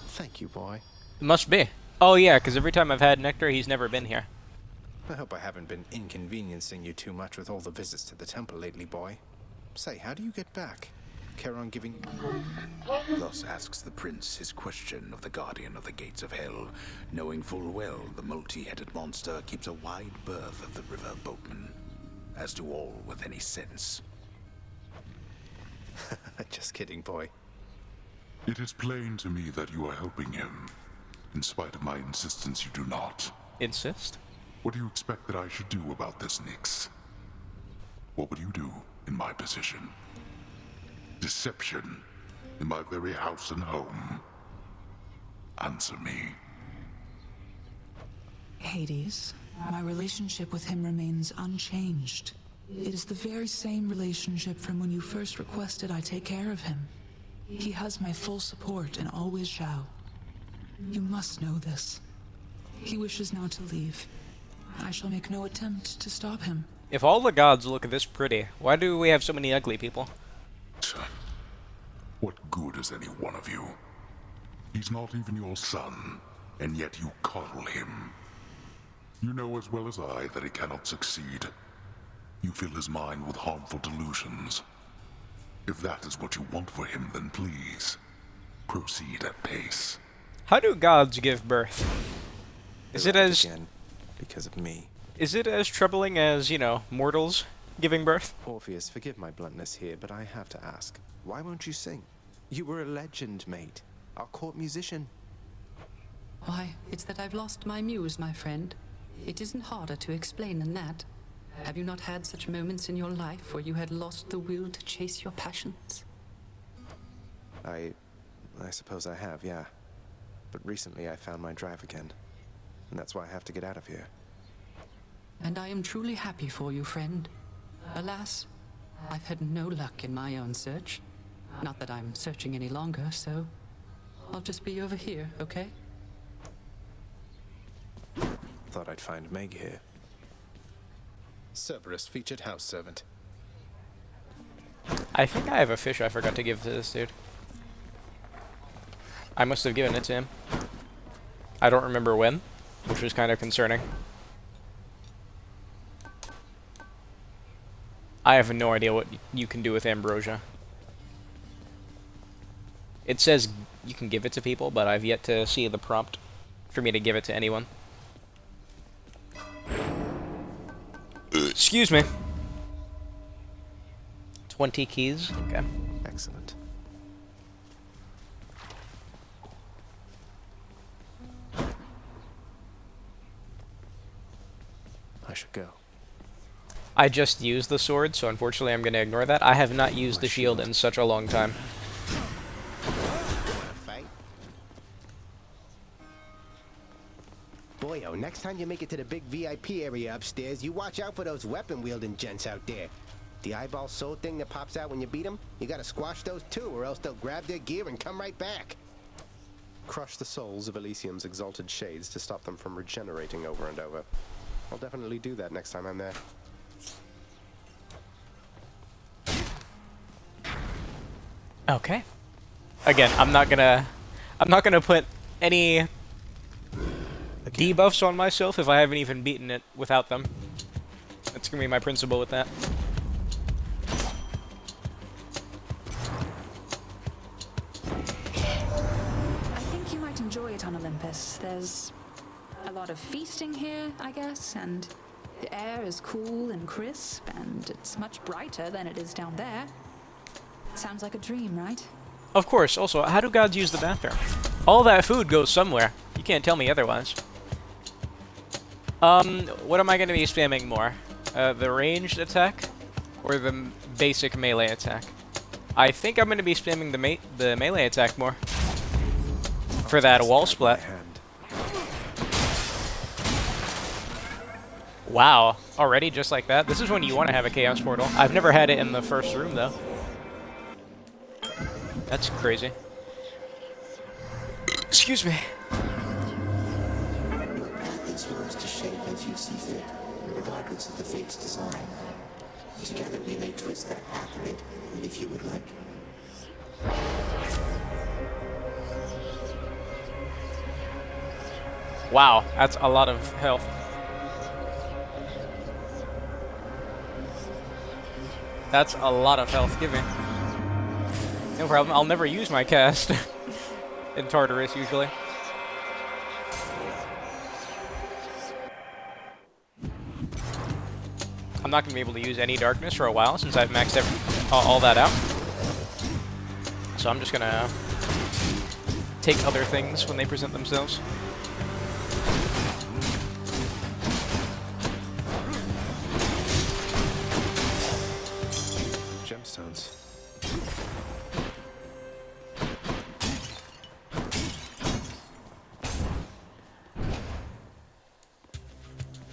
[SPEAKER 2] Thank you, boy.
[SPEAKER 1] It must be. Oh yeah, because every time I've had nectar, he's never been here.
[SPEAKER 2] I hope I haven't been inconveniencing you too much with all the visits to the temple lately, boy. Say, how do you get back? Charon giving...
[SPEAKER 10] Thus asks the prince his question of the guardian of the gates of hell, knowing full well the multi-headed monster keeps a wide berth of the river boatman, as do all with any sense.
[SPEAKER 2] Just kidding, boy.
[SPEAKER 6] It is plain to me that you are helping him. In spite of my insistence, you do not.
[SPEAKER 1] Insist?
[SPEAKER 6] What do you expect that I should do about this, Nyx? What would you do in my position? Deception in my very house and home. Answer me.
[SPEAKER 15] Hades, my relationship with him remains unchanged. It is the very same relationship from when you first requested I take care of him. He has my full support and always shall. You must know this. He wishes now to leave. I shall make no attempt to stop him.
[SPEAKER 1] If all the gods look this pretty, why do we have so many ugly people?
[SPEAKER 6] What good is any one of you? He's not even your son, and yet you coddle him. You know as well as I that he cannot succeed. You fill his mind with harmful delusions. If that is what you want for him, then please, proceed at pace.
[SPEAKER 1] How do gods give birth? Is it as...
[SPEAKER 2] Again, because of me.
[SPEAKER 1] Is it as troubling as, you know, mortals giving birth?
[SPEAKER 2] Orpheus, forgive my bluntness here, but I have to ask. Why won't you sing? You were a legend, mate. Our court musician.
[SPEAKER 12] Why, it's that I've lost my muse, my friend. It isn't harder to explain than that. Have you not had such moments in your life where you had lost the will to chase your passions?
[SPEAKER 2] I suppose I have, yeah. But recently I found my drive again. And that's why I have to get out of here.
[SPEAKER 12] And I am truly happy for you, friend. Alas, I've had no luck in my own search. Not that I'm searching any longer, so I'll just be over here, okay?
[SPEAKER 2] Thought I'd find Meg here. Cerberus featured house servant.
[SPEAKER 1] I think I have a fish I forgot to give to this dude. I must have given it to him. I don't remember when, which was kind of concerning. I have no idea what you can do with ambrosia. It says you can give it to people, but I've yet to see the prompt for me to give it to anyone. Excuse me. 20 keys? Okay.
[SPEAKER 2] Excellent. I should go.
[SPEAKER 1] I just used the sword, so unfortunately I'm going to ignore that. I have not used the shield in such a long time.
[SPEAKER 3] Boyo, next time you make it to the big VIP area upstairs, you watch out for those weapon-wielding gents out there. The eyeball soul thing that pops out when you beat them, you gotta squash those too, or else they'll grab their gear and come right back.
[SPEAKER 2] Crush the souls of Elysium's exalted shades to stop them from regenerating over and over. I'll definitely do that next time I'm there.
[SPEAKER 1] Okay. Again, I'm not gonna put any debuffs on myself if I haven't even beaten it without them. That's gonna be my principle with that.
[SPEAKER 7] I think you might enjoy it on Olympus. There's a lot of feasting here, I guess, and the air is cool and crisp, and it's much brighter than it is down there. Sounds like a dream, right?
[SPEAKER 1] Of course. Also, how do gods use the bathroom? All that food goes somewhere. You can't tell me otherwise. What am I going to be spamming more? The ranged attack or the basic melee attack? I think I'm going to be spamming the melee attack more for that wall split. Wow, already just like that? This is when you want to have a Chaos Portal. I've never had it in the first room, though. That's crazy. Excuse me.
[SPEAKER 5] Your path is yours to shape as you see fit, regardless of the fate's design. Together we may twist that path a bit, if you would like.
[SPEAKER 1] Wow, that's a lot of health. That's a lot of health. Give me. No problem. I'll never use my cast in Tartarus, usually. I'm not going to be able to use any darkness for a while since I've maxed all that out. So I'm just going to take other things when they present themselves.
[SPEAKER 2] Gemstones.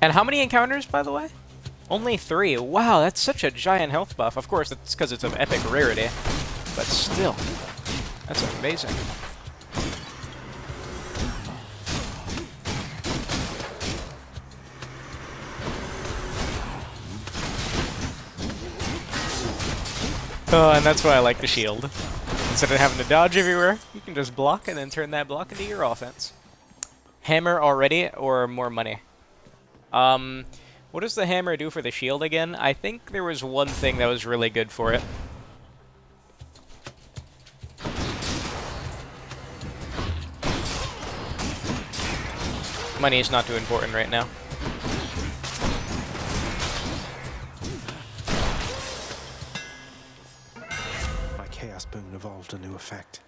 [SPEAKER 1] And how many encounters, by the way? Only 3. Wow, that's such a giant health buff. Of course, that's because it's of epic rarity. But still, that's amazing. Oh, and that's why I like the shield. Instead of having to dodge everywhere, you can just block and then turn that block into your offense. Hammer already, or more money? What does the hammer do for the shield again? I think there was one thing that was really good for it. Money is not too important right now.
[SPEAKER 2] My Chaos Boon evolved a new effect.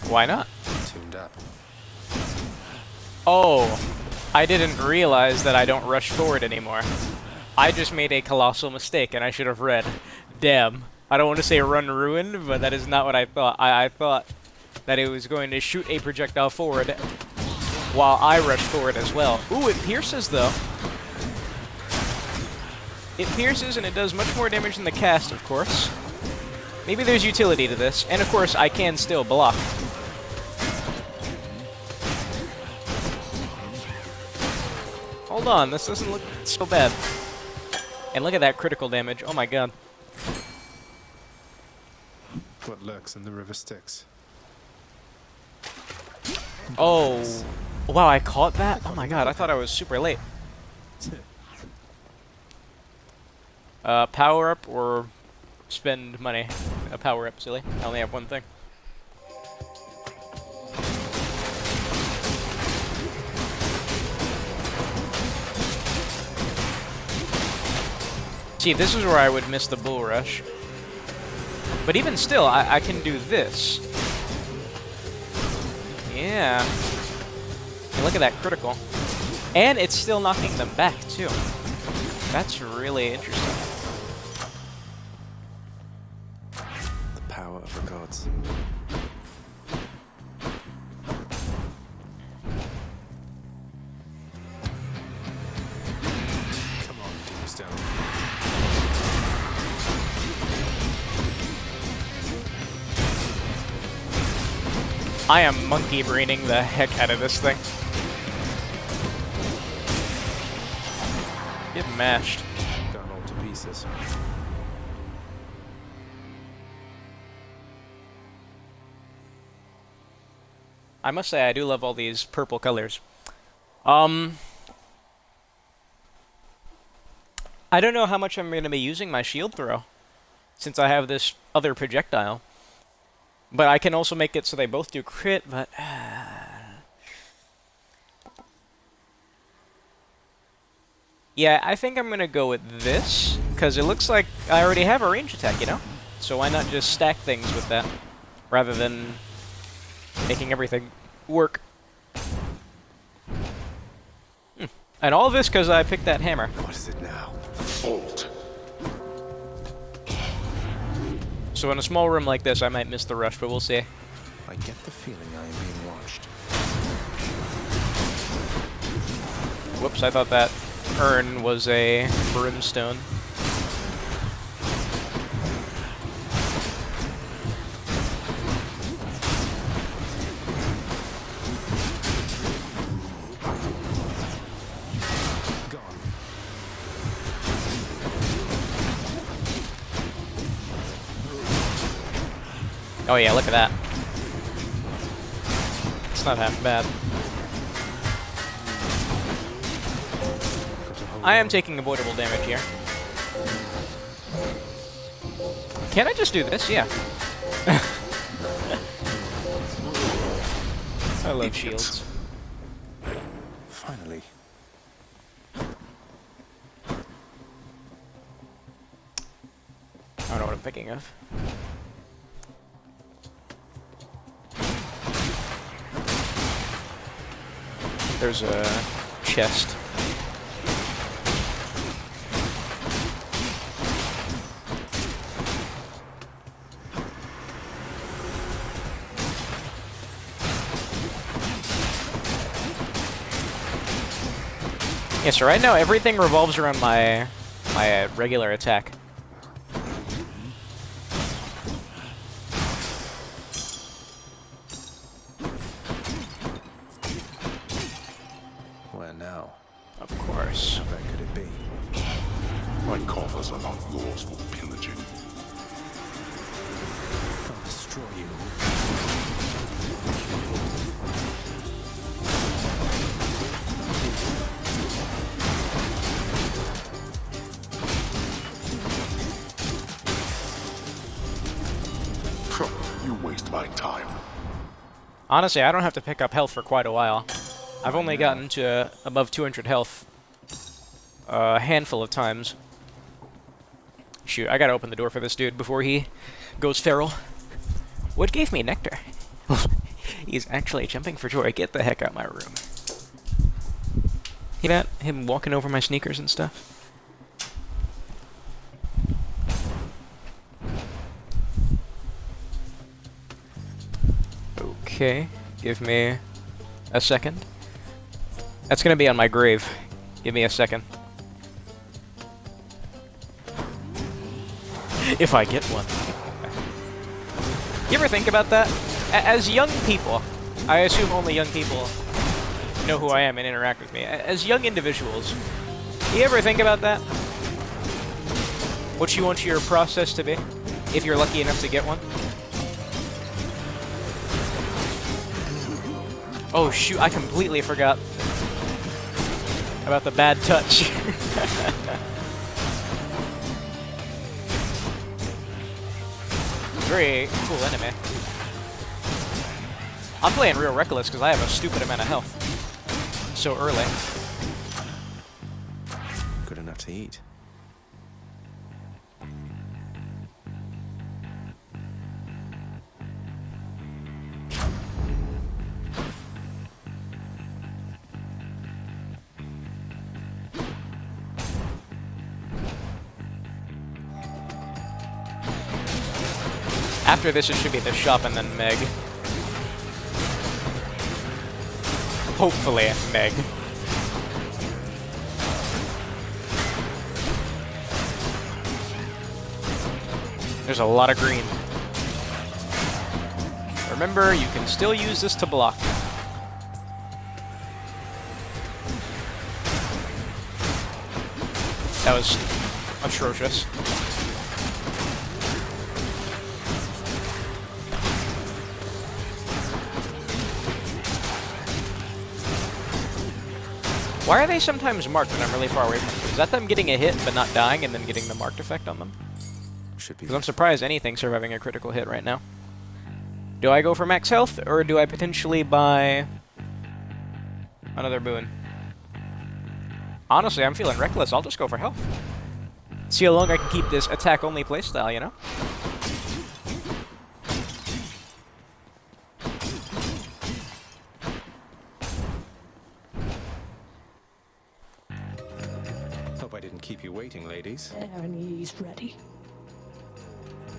[SPEAKER 1] Why not?
[SPEAKER 2] Tuned up.
[SPEAKER 1] Oh, I didn't realize that I don't rush forward anymore. I just made a colossal mistake, and I should have read. Damn. I don't want to say run ruined, but that is not what I thought. I thought that it was going to shoot a projectile forward while I rush forward as well. Ooh, it pierces, though. It pierces, and it does much more damage than the cast, of course. Maybe there's utility to this, and of course I can still block. Hold on, this doesn't look so bad. And look at that critical damage, oh my god.
[SPEAKER 2] What lurks in the river Styx?
[SPEAKER 1] Oh, wow, I caught that? Oh my god, I thought I was super late. Power up or spend money? Power up, silly. I only have one thing. See, this is where I would miss the bull rush. But even still, I can do this. Yeah. And look at that critical. And it's still knocking them back, too. That's really interesting.
[SPEAKER 2] The power of the gods. Come on, Tombstone.
[SPEAKER 1] I am monkey braining the heck out of this thing. Get mashed.
[SPEAKER 2] Gone all to pieces.
[SPEAKER 1] I must say, I do love all these purple colors. I don't know how much I'm going to be using my shield throw, since I have this other projectile. But I can also make it so they both do crit, but... yeah, I think I'm going to go with this, because it looks like I already have a range attack, you know? So why not just stack things with that, rather than making everything work. And all this because I picked that hammer.
[SPEAKER 2] What is it now?
[SPEAKER 6] Bolt.
[SPEAKER 1] So in a small room like this, I might miss the rush, but we'll see.
[SPEAKER 2] I get the feeling I am being watched.
[SPEAKER 1] Whoops, I thought that urn was a brimstone. Oh yeah, look at that. It's not half bad. I am taking avoidable damage here. Can I just do this? Yeah. I love shields.
[SPEAKER 2] Finally.
[SPEAKER 1] I don't know what I'm thinking of. There's a chest. Yeah, so right now everything revolves around my regular attack.
[SPEAKER 2] Where now?
[SPEAKER 1] Of course.
[SPEAKER 2] How bad could it be?
[SPEAKER 6] My coffers are not yours for pillaging.
[SPEAKER 2] I'll destroy you.
[SPEAKER 6] You waste my time.
[SPEAKER 1] Honestly, I don't have to pick up health for quite a while. I've only gotten to above 200 health a handful of times. Shoot, I gotta open the door for this dude before he goes feral. What gave me nectar? He's actually jumping for joy. Get the heck out of my room. See that? Him walking over my sneakers and stuff? Okay, give me a second. That's gonna be on my grave. Give me a second. If I get one. You ever think about that? As young people, I assume only young people know who I am and interact with me. As young individuals, you ever think about that? What you want your process to be, if you're lucky enough to get one? Oh shoot, I completely forgot about the bad touch. Very cool enemy. I'm playing real reckless because I have a stupid amount of health. So early.
[SPEAKER 2] Good enough to eat.
[SPEAKER 1] After this, it should be the shop and then Meg. Hopefully, Meg. There's a lot of green. Remember, you can still use this to block. That was atrocious. Why are they sometimes marked when I'm really far away from them? Is that them getting a hit but not dying and then getting the marked effect on them?
[SPEAKER 2] Should be.
[SPEAKER 1] Because I'm surprised anything's surviving a critical hit right now. Do I go for max health, or do I potentially buy another boon? Honestly, I'm feeling reckless. I'll just go for health. See how long I can keep this attack-only playstyle, you know?
[SPEAKER 2] Hope I didn't keep you waiting, ladies.
[SPEAKER 9] Aaron, he's ready.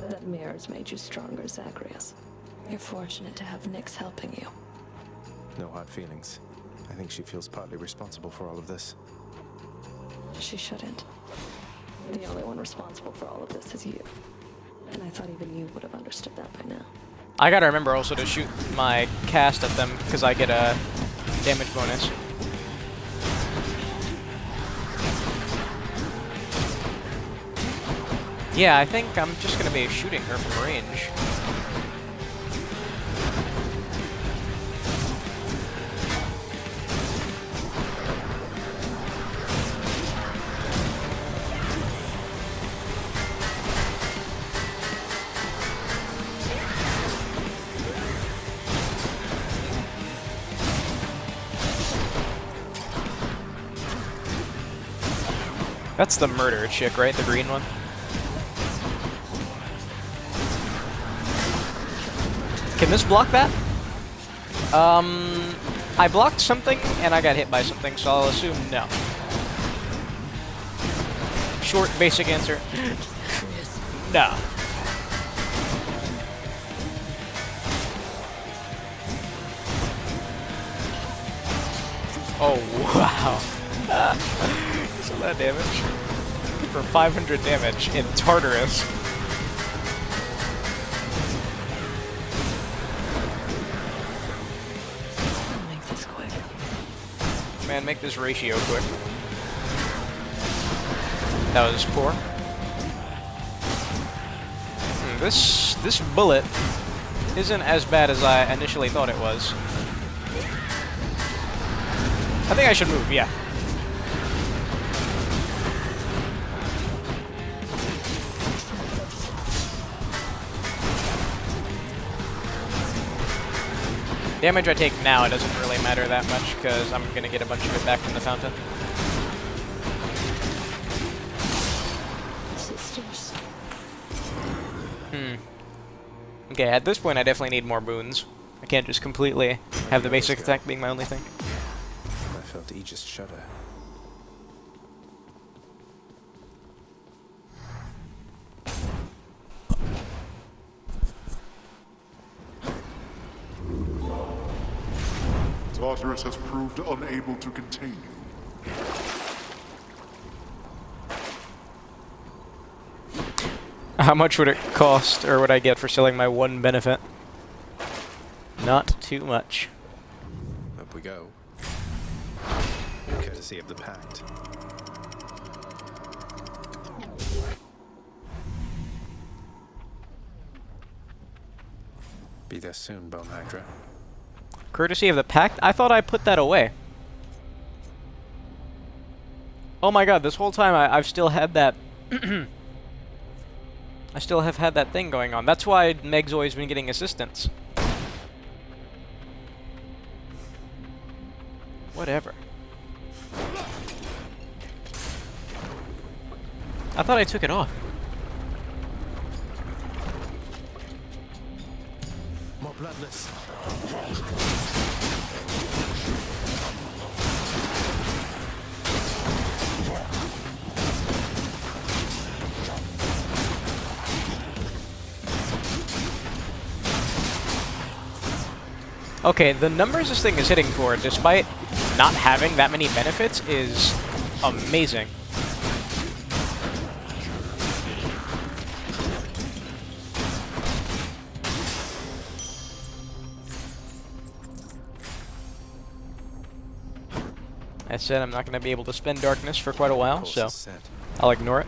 [SPEAKER 9] That mirror's made you stronger, Zacharias. You're fortunate to have Nyx helping you.
[SPEAKER 2] No hard feelings. I think she feels partly responsible for all of this.
[SPEAKER 9] She shouldn't. The only one responsible for all of this is you. And I thought even you would have understood that by now.
[SPEAKER 1] I gotta remember also to shoot my cast at them, because I get a damage bonus. Yeah, I think I'm just gonna be shooting her from range. That's the murder chick, right? The green one? Can this block that? I blocked something and I got hit by something, so I'll assume no. Short, basic answer. No. Oh, wow. That's a lot of damage. For 500 damage in Tartarus.
[SPEAKER 9] Make this quick.
[SPEAKER 1] Man, make this ratio quick. That was poor. This bullet isn't as bad as I initially thought it was. I think I should move, yeah. Damage I take now, it doesn't really matter that much, because I'm going to get a bunch of it back from the fountain.
[SPEAKER 9] Sisters.
[SPEAKER 1] Okay, at this point I definitely need more boons. I can't just completely have the basic attack being my only thing.
[SPEAKER 2] I felt Aegis shudder.
[SPEAKER 6] Tartarus has proved unable to contain you.
[SPEAKER 1] How much would it cost, or would I get for selling my one benefit? Not too much.
[SPEAKER 2] Up we go. Courtesy of the Pact. Be there soon, Bone Hydra.
[SPEAKER 1] Courtesy of the Pact? I thought I put that away. Oh my god, this whole time I've still had that... I still have had that thing going on. That's why Meg's always been getting assistance. Whatever. I thought I took it off.
[SPEAKER 2] More bloodless.
[SPEAKER 1] Okay, the numbers this thing is hitting for, despite not having that many benefits, is amazing. I said I'm not going to be able to spend darkness for quite a while, so I'll ignore it.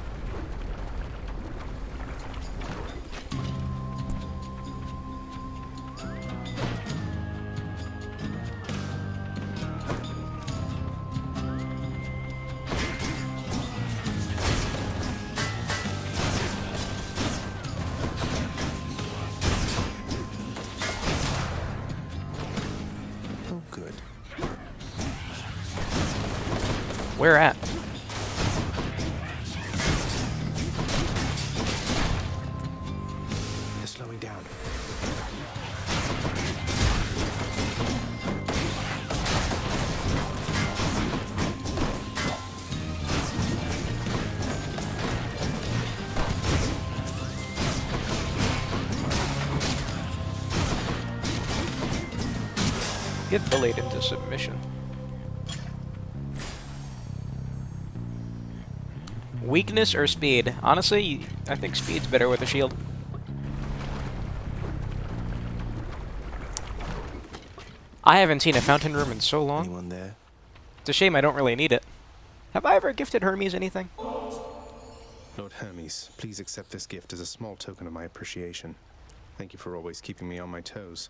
[SPEAKER 2] Oh, good.
[SPEAKER 1] Where at?
[SPEAKER 2] They're slowing down.
[SPEAKER 1] Get bullied into submission. Weakness or speed? Honestly, I think speed's better with a shield. I haven't seen a fountain room in so long.
[SPEAKER 2] Anyone there?
[SPEAKER 1] It's a shame I don't really need it. Have I ever gifted Hermes anything?
[SPEAKER 2] Lord Hermes, please accept this gift as a small token of my appreciation. Thank you for always keeping me on my toes.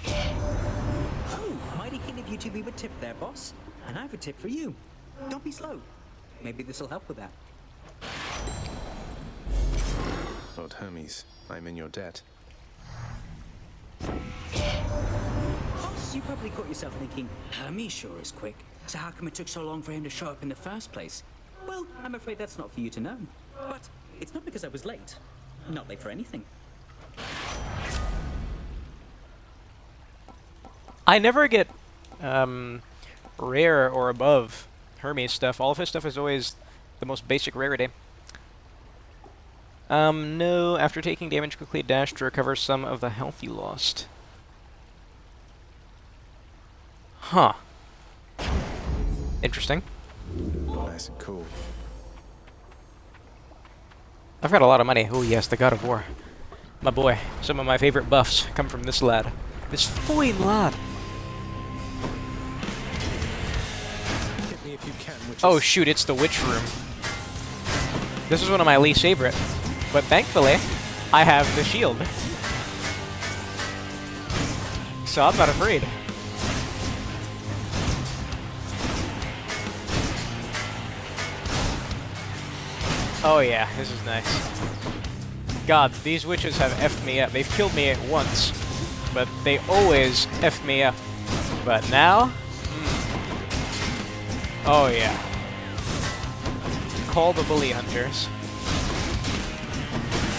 [SPEAKER 16] Oh, mighty keen of you to leave a tip there, boss. And I have a tip for you. Don't be slow. Maybe this'll help with that.
[SPEAKER 2] Lord Hermes, I'm in your debt.
[SPEAKER 16] Boss, you probably caught yourself thinking, Hermes sure is quick. So how come it took so long for him to show up in the first place? Well, I'm afraid that's not for you to know. But it's not because I was late. I'm not late for anything.
[SPEAKER 1] I never get rare or above Hermes stuff. All of his stuff is always the most basic rarity. No. After taking damage, quickly dash to recover some of the health you lost. Huh. Interesting.
[SPEAKER 2] Nice and cool.
[SPEAKER 1] I've got a lot of money. Oh yes, the God of War. My boy. Some of my favorite buffs come from this lad. This fine lad.
[SPEAKER 2] Hit me if you can,
[SPEAKER 1] Oh shoot, it's the witch room. This is one of my least favorite. But thankfully, I have the shield. So I'm not afraid. Oh yeah, this is nice. God, these witches have effed me up. They've killed me once, but they always F me up. But now? Oh yeah. Call the bully hunters.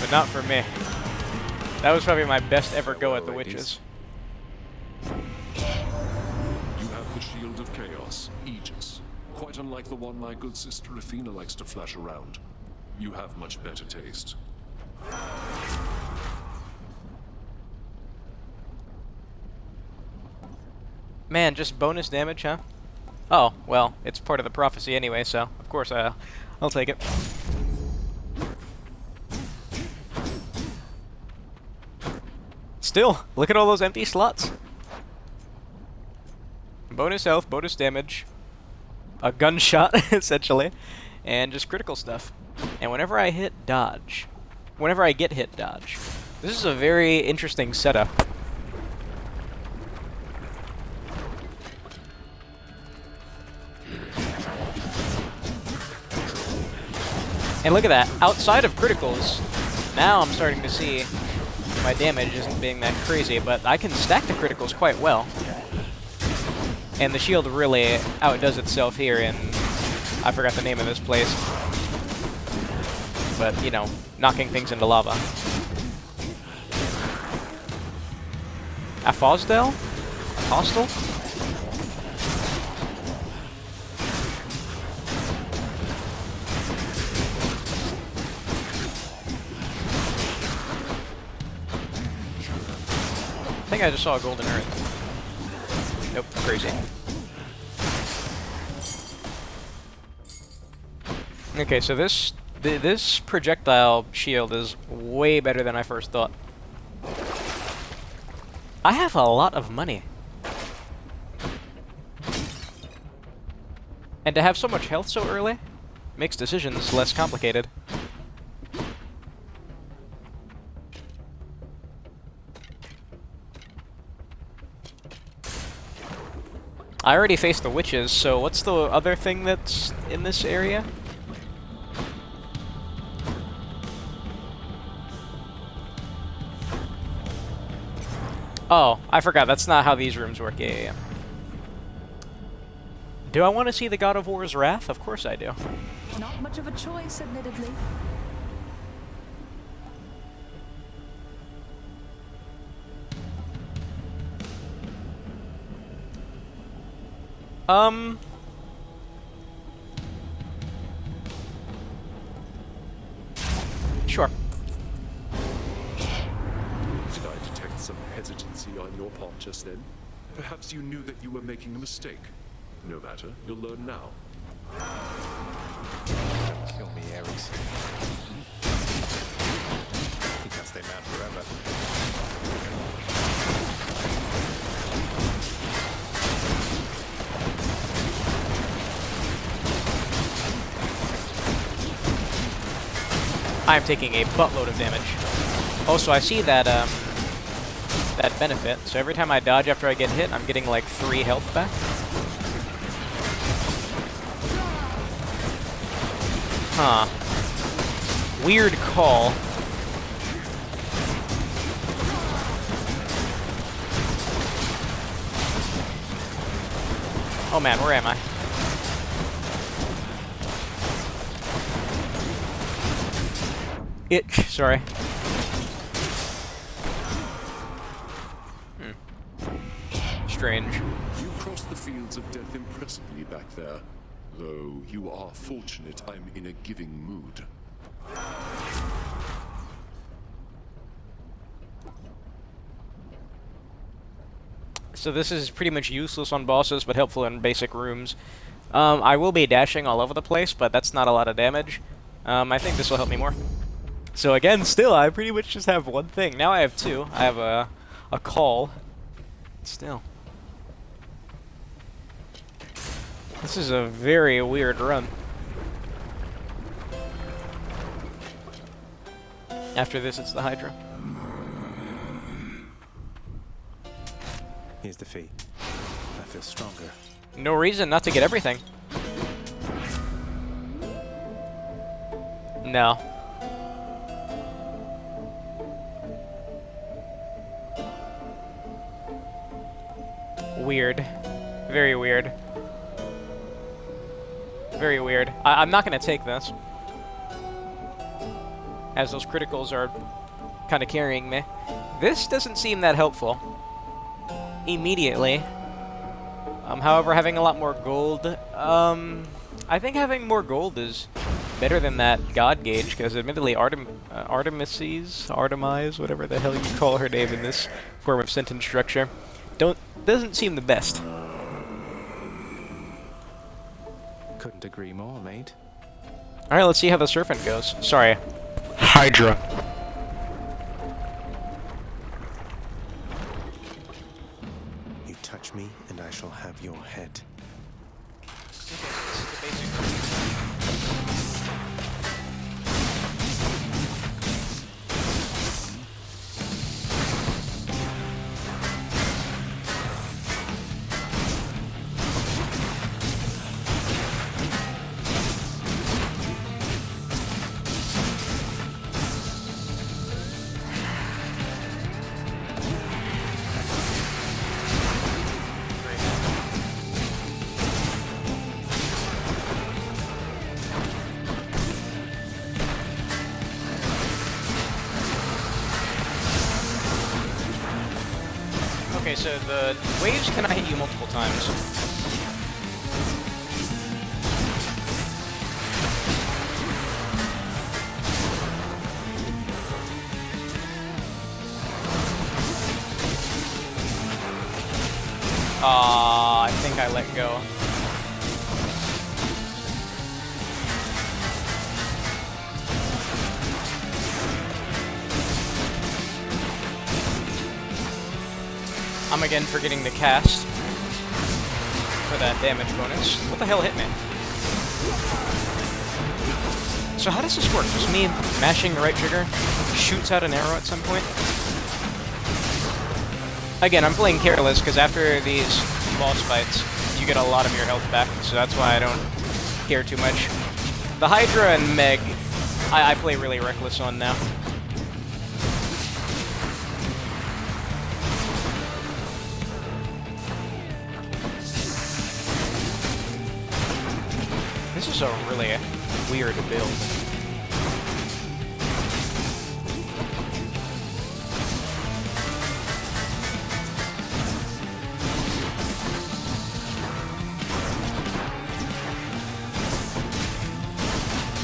[SPEAKER 1] But not for me. That was probably my best ever go at the witches.
[SPEAKER 8] You have the Shield of Chaos, Aegis. Quite unlike the one my good sister Athena likes to flash around. You have much better taste.
[SPEAKER 1] Man, just bonus damage, huh? Oh, well, it's part of the prophecy anyway, so of course I'll take it. still, look at all those empty slots. Bonus health, bonus damage, a gunshot, essentially, and just critical stuff. And whenever I get hit, dodge. This is a very interesting setup. And look at that, outside of criticals, now I'm starting to see my damage isn't being that crazy, but I can stack the criticals quite well. And the shield really outdoes itself here in, I forgot the name of this place. But, you know, knocking things into lava. Afosdel? Hostel? I think I just saw a golden earth. Nope, crazy. Okay, so this projectile shield is way better than I first thought. I have a lot of money. And to have so much health so early makes decisions less complicated. I already faced the witches, so what's the other thing that's in this area? Oh, I forgot. That's not how these rooms work. Yeah. Do I want to see the God of War's Wrath? Of course I do.
[SPEAKER 7] Not much of a choice, admittedly.
[SPEAKER 1] Sure.
[SPEAKER 8] Did I detect some hesitancy on your part just then? Perhaps you knew that you were making a mistake. No matter, you'll learn now.
[SPEAKER 2] Kill me, Ares. You can't stay mad forever.
[SPEAKER 1] I'm taking a buttload of damage. Also, I see that that benefit. So every time I dodge after I get hit, I'm getting like 3 health back. Huh. Weird call. Oh man, where am I? Itch, sorry. Strange.
[SPEAKER 8] You crossed the fields of death impressively back there. Though you are fortunate I'm in a giving mood.
[SPEAKER 1] So this is pretty much useless on bosses, but helpful in basic rooms. I will be dashing all over the place, but that's not a lot of damage. I think this will help me more. So again, still, I pretty much just have one thing. Now I have 2. I have a call. Still. This is a very weird run. After this, it's the Hydra.
[SPEAKER 2] Here's the fee. I feel stronger.
[SPEAKER 1] No reason not to get everything. No. Weird. Very weird. Very weird. I'm not going to take this, as those criticals are kind of carrying me. This doesn't seem that helpful immediately. However, having a lot more gold, I think having more gold is better than that god gauge, because admittedly Artemis, whatever the hell you call her name in this form of sentence structure, doesn't seem the best.
[SPEAKER 2] Couldn't agree more, mate.
[SPEAKER 1] Alright, let's see how the serpent goes. Sorry. Hydra.
[SPEAKER 2] touch me, and I shall have your head.
[SPEAKER 1] Okay, so the waves cannot hit you multiple times. I think I let go. I'm again forgetting to cast for that damage bonus. What the hell hit me? So how does this work? Just me mashing the right trigger shoots out an arrow at some point? Again, I'm playing careless because after these boss fights, you get a lot of your health back, so that's why I don't care too much. The Hydra and Meg, I play really reckless on now. This is a really weird build.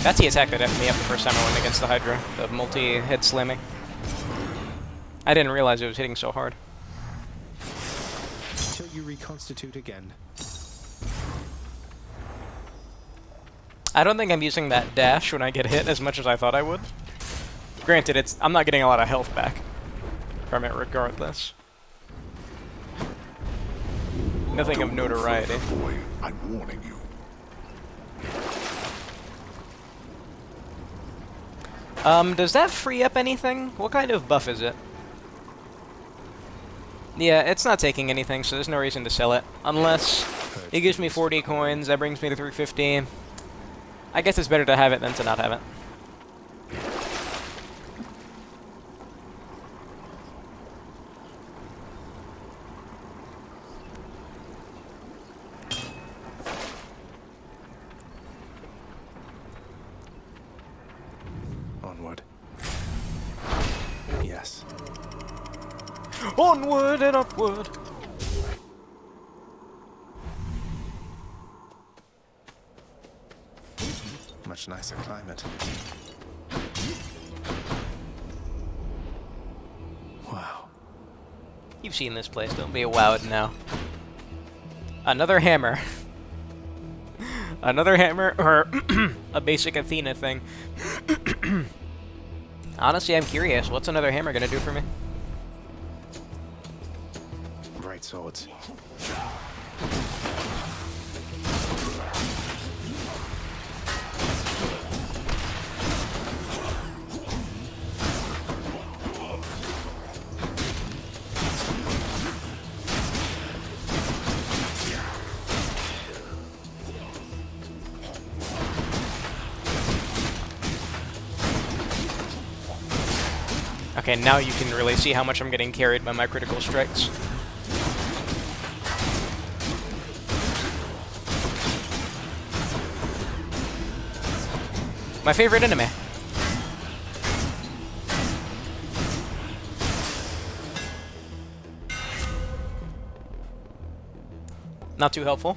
[SPEAKER 1] That's the attack that effed me up the first time I went against the Hydra, the multi-head slamming. I didn't realize it was hitting so hard.
[SPEAKER 2] Until you reconstitute again.
[SPEAKER 1] I don't think I'm using that dash when I get hit as much as I thought I would. Granted, I'm not getting a lot of health back from it regardless. Nothing of notoriety.
[SPEAKER 6] Boy, I'm warning you.
[SPEAKER 1] Does that free up anything? What kind of buff is it? Yeah, it's not taking anything, so there's no reason to sell it. Unless it gives me 40 coins, that brings me to 350. I guess it's better to have it than to not have it.
[SPEAKER 2] Onward. Yes.
[SPEAKER 1] Onward and upward!
[SPEAKER 2] Much nicer climate. Wow.
[SPEAKER 1] You've seen this place, don't be a wowed now. Another hammer. Another hammer, or a basic Athena thing. Honestly, I'm curious. What's another hammer gonna do for me?
[SPEAKER 2] Bright swords.
[SPEAKER 1] Okay, now you can really see how much I'm getting carried by my critical strikes. My favorite enemy. Not too helpful.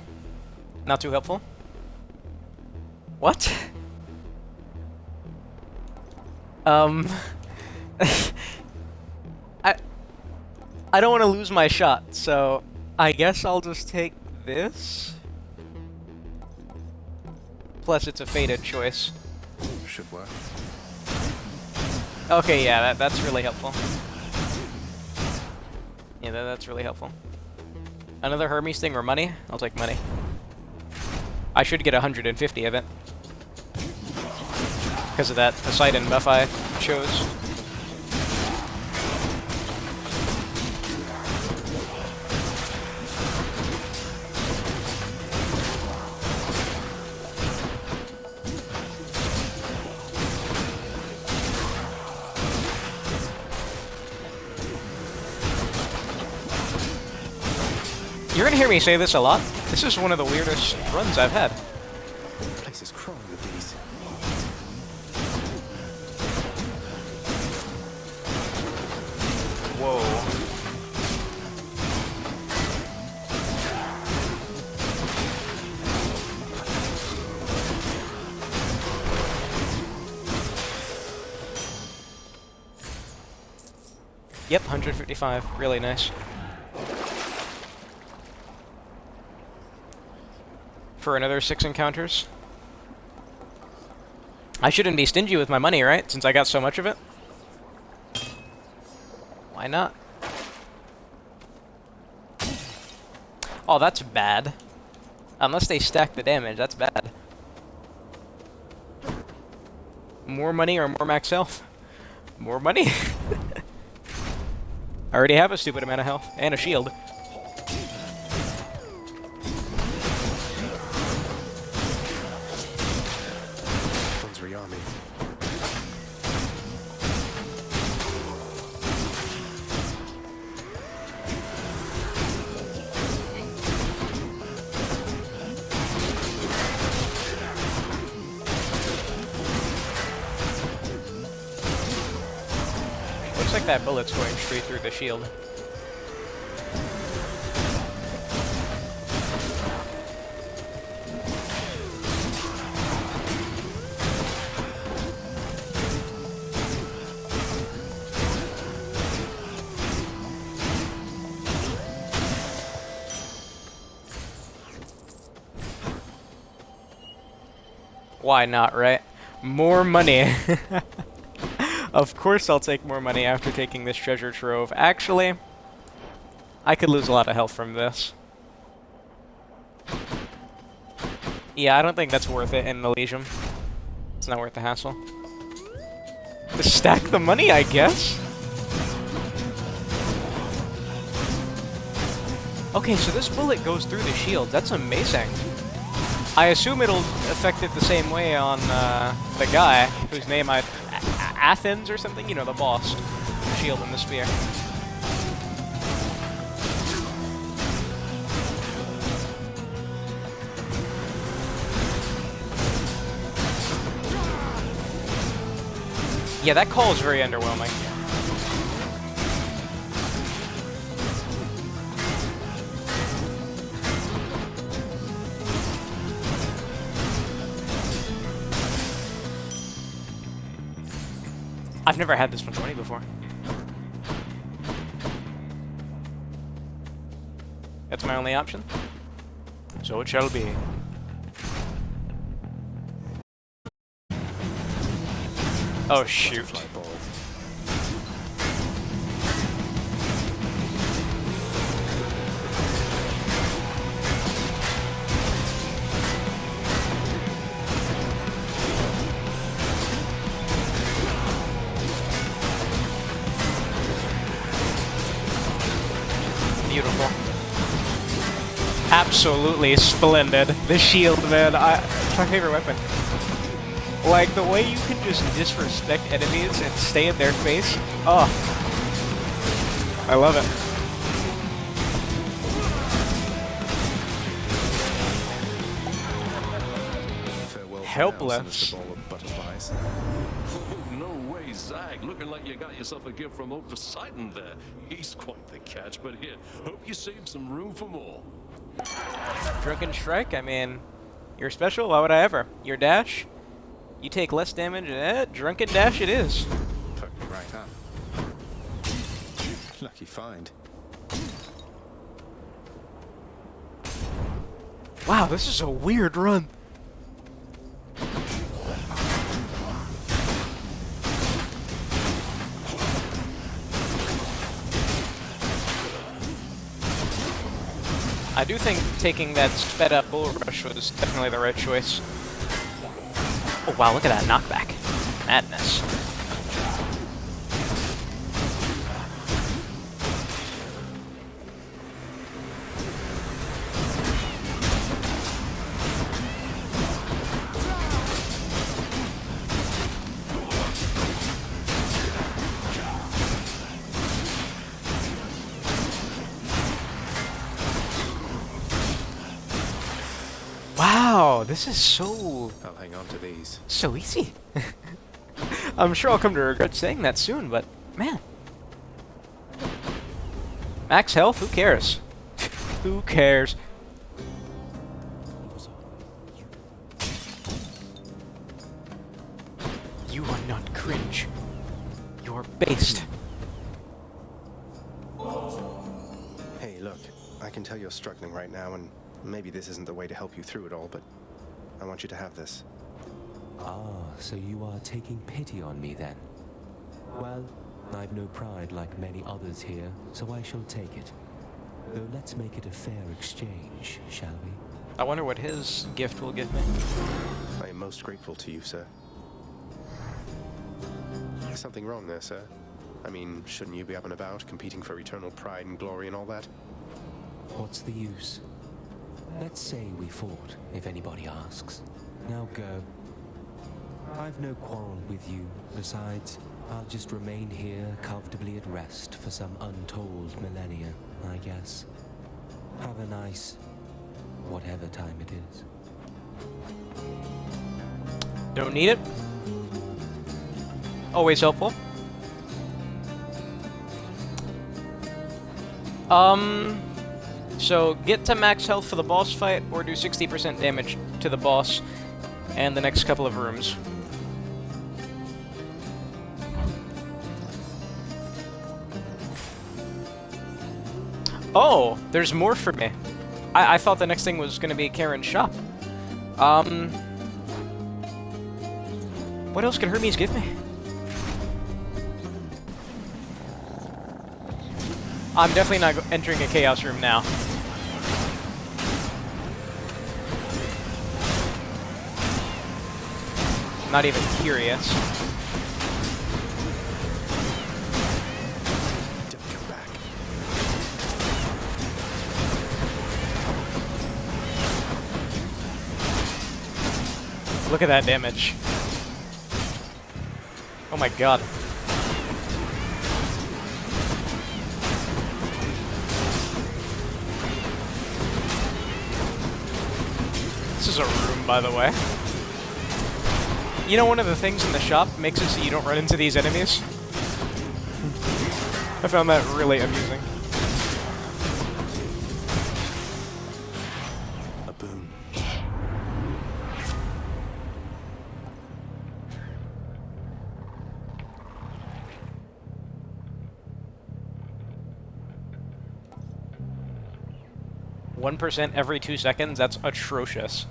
[SPEAKER 1] Not too helpful. What? I don't want to lose my shot, so I guess I'll just take this. Plus, it's a fated choice.
[SPEAKER 2] Should work.
[SPEAKER 1] Okay, yeah, that's really helpful. Yeah, that's really helpful. Another Hermes thing or money? I'll take money. I should get 150 of it. Because of that Poseidon buff I chose. You're gonna hear me say this a lot. This is one of the weirdest runs I've had.
[SPEAKER 2] The place is crawling with these.
[SPEAKER 1] Whoa. Yep, 155. Really nice. For another 6 encounters. I shouldn't be stingy with my money, right? Since I got so much of it. Why not? Oh, that's bad. Unless they stack the damage, that's bad. More money or more max health? More money? I already have a stupid amount of health. And a shield.
[SPEAKER 2] Army.
[SPEAKER 1] Looks like that bullet's going straight through the shield. Why not, right? More money. Of course I'll take more money after taking this treasure trove. Actually, I could lose a lot of health from this. Yeah, I don't think that's worth it in Elysium. It's not worth the hassle. Just stack the money, I guess? Okay, so this bullet goes through the shield. That's amazing. I assume it'll affect it the same way on the guy whose name Athens or something? You know, the boss. The shield and the spear. Yeah, that call is very underwhelming. I've never had this much money before. That's my only option. So it shall be. Oh shoot. Beautiful. Absolutely splendid. The shield, man. It's my favorite weapon. Like, the way you can just disrespect enemies and stay in their face. Oh. I love it.
[SPEAKER 2] Farewell
[SPEAKER 1] Helpless.
[SPEAKER 2] ball of butterflies.
[SPEAKER 8] No way, Zag. Looking like you got yourself a gift from old Poseidon there. He's quite the catch, but here, hope you saved some room for more.
[SPEAKER 1] Drunken Strike, I mean, you're special, why would I ever? Your dash, you take less damage, Drunken Dash it is.
[SPEAKER 2] Poked me right up. Lucky find.
[SPEAKER 1] Wow, this is a weird run. I do think taking that sped up bull rush was definitely the right choice. Oh wow, look at that knockback. Madness. Wow, this is so...
[SPEAKER 2] I'll hang on to these.
[SPEAKER 1] So easy. I'm sure I'll come to regret saying that soon, but man. Max health? Who cares? Who cares? You are not cringe. You're based.
[SPEAKER 2] Hey, look, I can tell you're struggling right now, and maybe this isn't the way to help you through it all, but I want you to have this.
[SPEAKER 17] Ah, so you are taking pity on me then? Well, I've no pride like many others here, so I shall take it. Though let's make it a fair exchange, shall we?
[SPEAKER 1] I wonder what his gift will give me.
[SPEAKER 2] I am most grateful to you, sir. Something wrong there, sir? I mean, shouldn't you be up and about, competing for eternal pride and glory and all that?
[SPEAKER 17] What's the use? Let's say we fought, if anybody asks. Now go. I've no quarrel with you. Besides, I'll just remain here comfortably at rest for some untold millennia, I guess. Have a nice... whatever time it is.
[SPEAKER 1] Don't need it. Always helpful. So get to max health for the boss fight, or do 60% damage to the boss and the next couple of rooms. Oh, there's more for me. I thought the next thing was going to be Karen's shop. What else can Hermes give me? I'm definitely not entering a chaos room now. Not even curious. Look at that damage. Oh my god. This is a room, by the way. You know, one of the things in the shop makes it so you don't run into these enemies. I found that really amusing.
[SPEAKER 2] A boon.
[SPEAKER 1] 1% every 2 seconds? That's atrocious.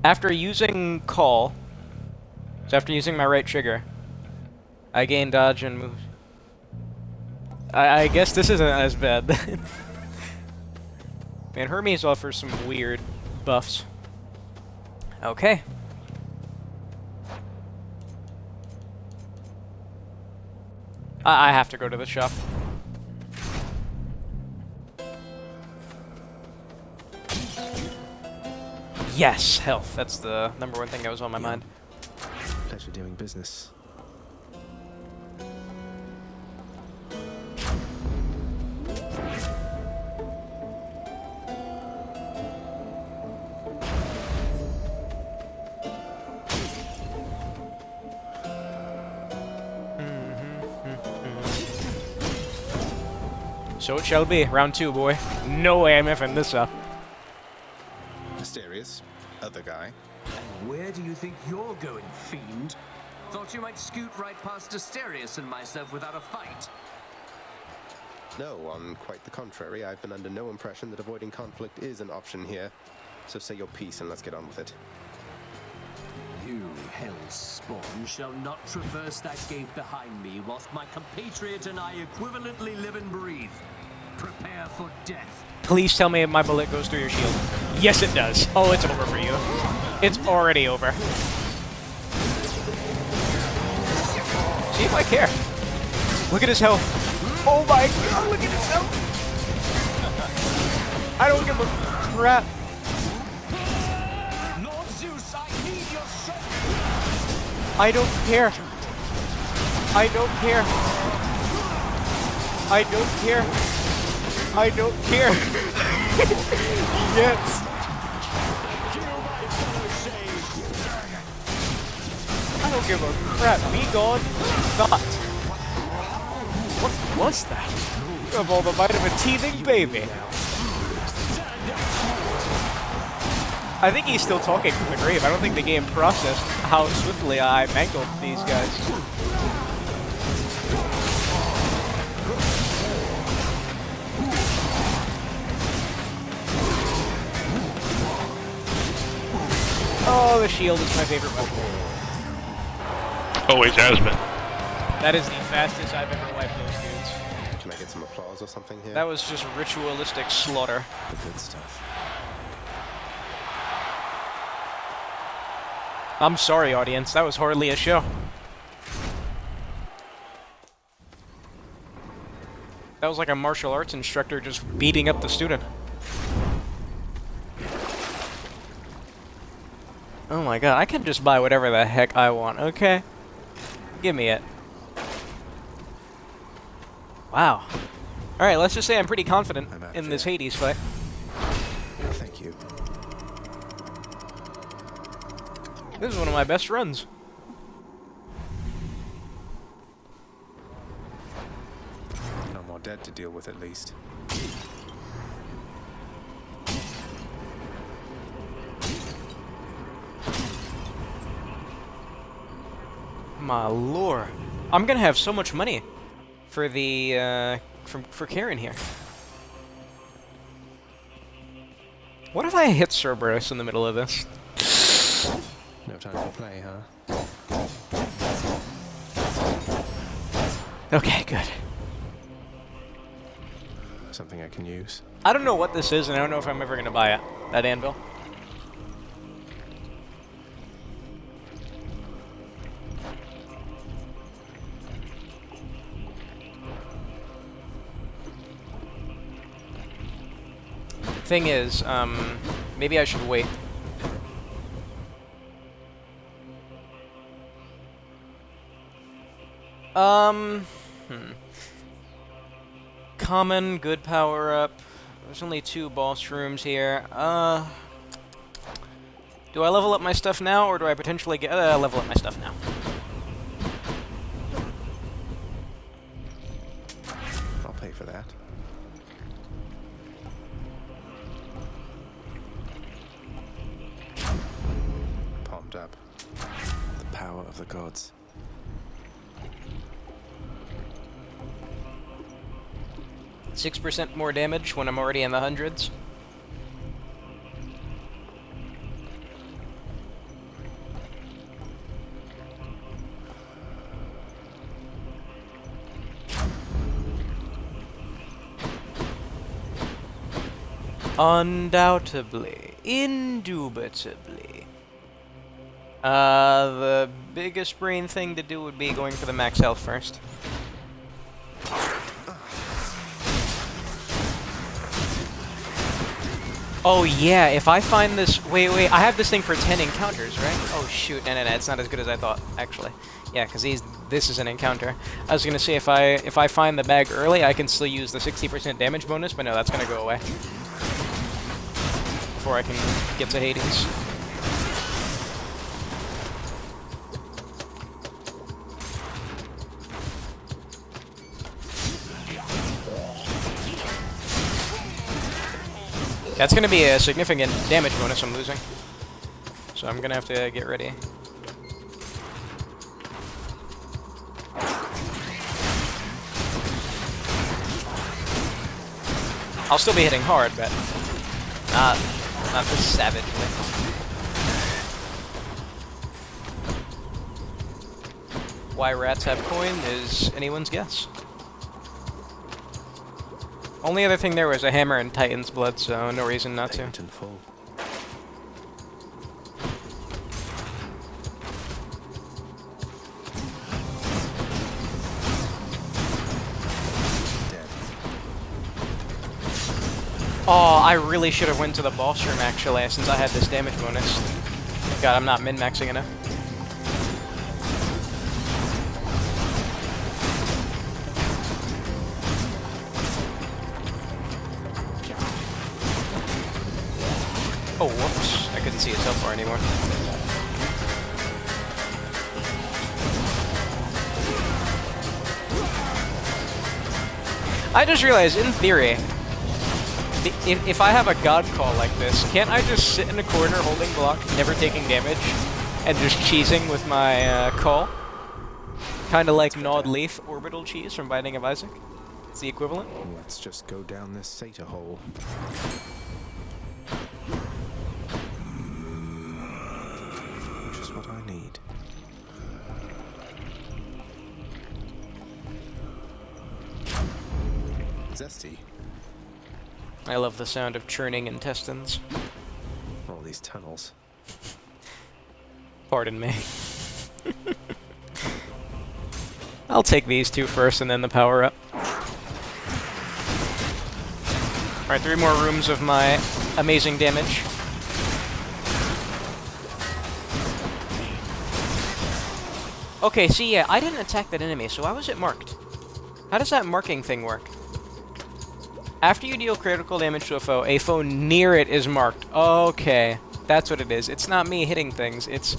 [SPEAKER 1] After using call, so after using my right trigger, I gain dodge and move. I guess this isn't as bad. Man, Hermes offers some weird buffs. Okay. I have to go to the shop. Yes, health. That's the #1 thing that was on my mind.
[SPEAKER 2] Pleasure doing business.
[SPEAKER 1] So it shall be. Round 2, boy. No way I'm effing this up.
[SPEAKER 2] Mysterious. Other guy.
[SPEAKER 13] And where do you think you're going, fiend? Thought you might scoot right past Asterius and myself without a fight.
[SPEAKER 2] No, on quite the contrary. I've been under no impression that avoiding conflict is an option here. So say your piece and let's get on with it.
[SPEAKER 13] You, hell spawn, shall not traverse that gate behind me whilst my compatriot and I equivalently live and breathe. Prepare for death.
[SPEAKER 1] Please tell me my bullet goes through your shield. Yes, it does. Oh, it's over for you. It's already over. See if I care. Look at his health. Oh my god, look at his health. I don't give a crap.
[SPEAKER 13] Lord Zeus, I need your strength.
[SPEAKER 1] I don't care. I don't care. I don't care. I don't care. Yes. I don't give a crap. Be gone. Not. What was that? Of all the might of a teething baby. I think he's still talking from the grave. I don't think the game processed how swiftly I mangled these guys. Oh, the shield is my favorite weapon.
[SPEAKER 18] Always has been.
[SPEAKER 1] That is the fastest I've ever wiped those dudes.
[SPEAKER 2] Can I get some applause or something here?
[SPEAKER 1] That was just ritualistic slaughter.
[SPEAKER 2] The good stuff.
[SPEAKER 1] I'm sorry, audience. That was hardly a show. That was like a martial arts instructor just beating up the student. Oh my god, I can just buy whatever the heck I want, okay? Give me it. Wow. Alright, let's just say I'm pretty confident in this Hades fight.
[SPEAKER 2] Thank you.
[SPEAKER 1] This is one of my best runs.
[SPEAKER 2] No more dead to deal with, at least.
[SPEAKER 1] My lord. I'm gonna have so much money for the, for Karen here. What if I hit Cerberus in the middle of this?
[SPEAKER 2] No time for play, huh?
[SPEAKER 1] Okay, good.
[SPEAKER 2] Something I can use.
[SPEAKER 1] I don't know what this is, and I don't know if I'm ever gonna buy it. That anvil. Thing is, maybe I should wait. Common, good power up. There's only 2 boss rooms here. Do I level up my stuff now, or do I potentially get level up my stuff now?
[SPEAKER 2] I'll pay for that. Palmed up. The power of the gods.
[SPEAKER 1] %6 more damage when I'm already in the hundreds. Undoubtedly. Indubitably. The biggest brain thing to do would be going for the max health first. Oh yeah, if I find this... Wait, I have this thing for 10 encounters, right? Oh shoot, no, it's not as good as I thought, actually. Yeah, because this is an encounter. I was gonna say, if I find the bag early, I can still use the 60% damage bonus, but no, that's gonna go away. Before I can get to Hades. That's going to be a significant damage bonus I'm losing. So I'm going to have to get ready. I'll still be hitting hard, but not this savagely. Why rats have coin is anyone's guess. Only other thing there was a hammer and Titan's blood, so no reason not to.
[SPEAKER 2] Payment in full.
[SPEAKER 1] Oh, I really should have went to the boss room actually, since I had this damage bonus. God, I'm not min-maxing enough. Oh, whoops. I couldn't see his health bar anymore. I just realized, in theory, if I have a god call like this, can't I just sit in a corner holding block, never taking damage, and just cheesing with my call? Kinda like Gnawed Leaf Orbital Cheese from Binding of Isaac. It's the equivalent.
[SPEAKER 2] Let's just go down this Sata hole. Just what I need. Zesty.
[SPEAKER 1] I love the sound of churning intestines.
[SPEAKER 2] All these tunnels.
[SPEAKER 1] Pardon me. I'll take these two first and then the power-up. Alright, 3 more rooms of my amazing damage. Okay, see, yeah, I didn't attack that enemy, so why was it marked? How does that marking thing work? After you deal critical damage to a foe near it is marked. Okay, that's what it is. It's not me hitting things, it's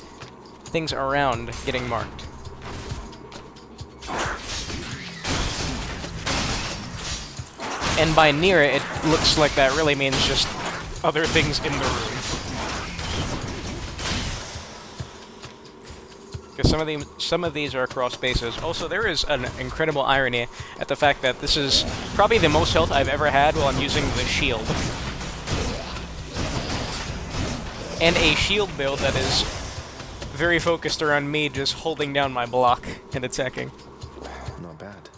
[SPEAKER 1] things around getting marked. And by near it, it looks like that really means just other things in the room. Because some of these are across spaces. Also, there is an incredible irony at the fact that this is probably the most health I've ever had while I'm using the shield. And a shield build that is very focused around me just holding down my block and attacking.
[SPEAKER 2] Not bad.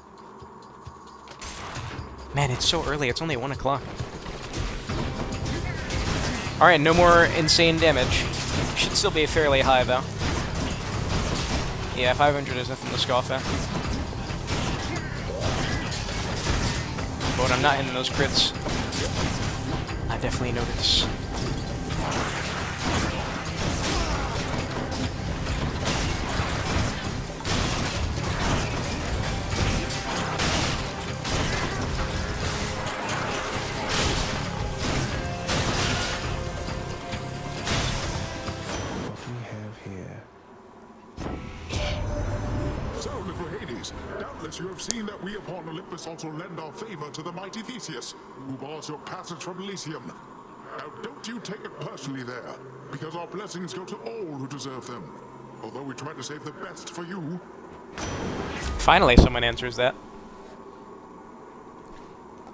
[SPEAKER 1] Man, it's so early. It's only 1 o'clock. Alright, no more insane damage. Should still be fairly high, though. Yeah, 500 is nothing to scoff at. But when I'm not hitting those crits, I definitely notice.
[SPEAKER 2] What do we have here?
[SPEAKER 6] So, little Hades, doubtless you have seen that we upon Olympus also lend our favor to the mighty Theseus, who bars your passage from Elysium. Now, don't you take it personally there, because our blessings go to all who deserve them. Although we try to save the best for you.
[SPEAKER 1] Finally, someone answers that.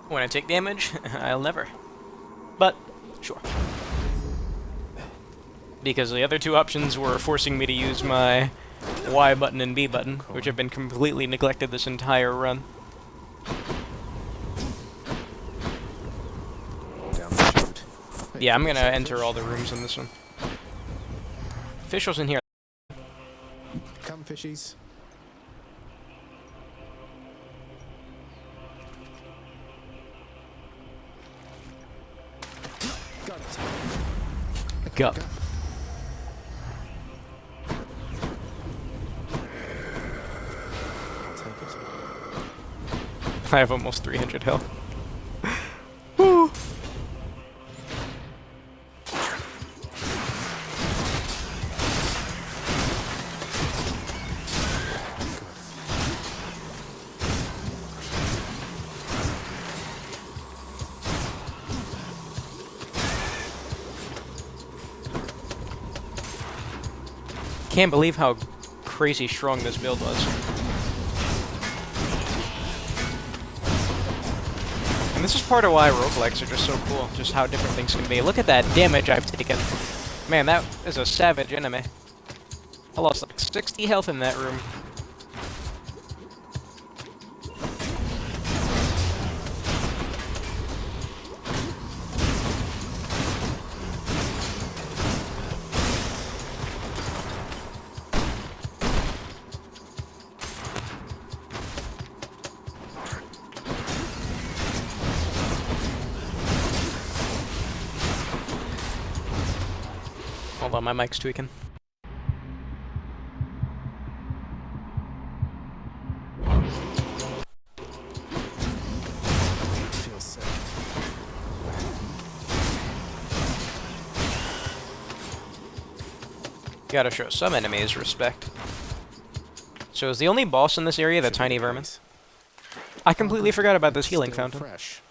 [SPEAKER 1] When I take damage, I'll never. But, sure. Because the other two options were forcing me to use my Y button and B button, which have been completely neglected this entire run. Yeah, I'm gonna enter all the rooms in this one. Officials in here.
[SPEAKER 2] Come, fishies. Got it.
[SPEAKER 1] Go. I have almost 300 health. Woo! Can't believe how crazy strong this build was. And this is part of why roguelikes are just so cool, just how different things can be. Look at that damage I've taken. Man, that is a savage enemy. I lost like 60 health in that room. Hold on, my mic's tweaking.
[SPEAKER 2] Feels sick.
[SPEAKER 1] Gotta show some enemies respect. So is the only boss in this area the tiny vermin? I completely forgot about this healing
[SPEAKER 2] Still
[SPEAKER 1] fountain.
[SPEAKER 2] fresh.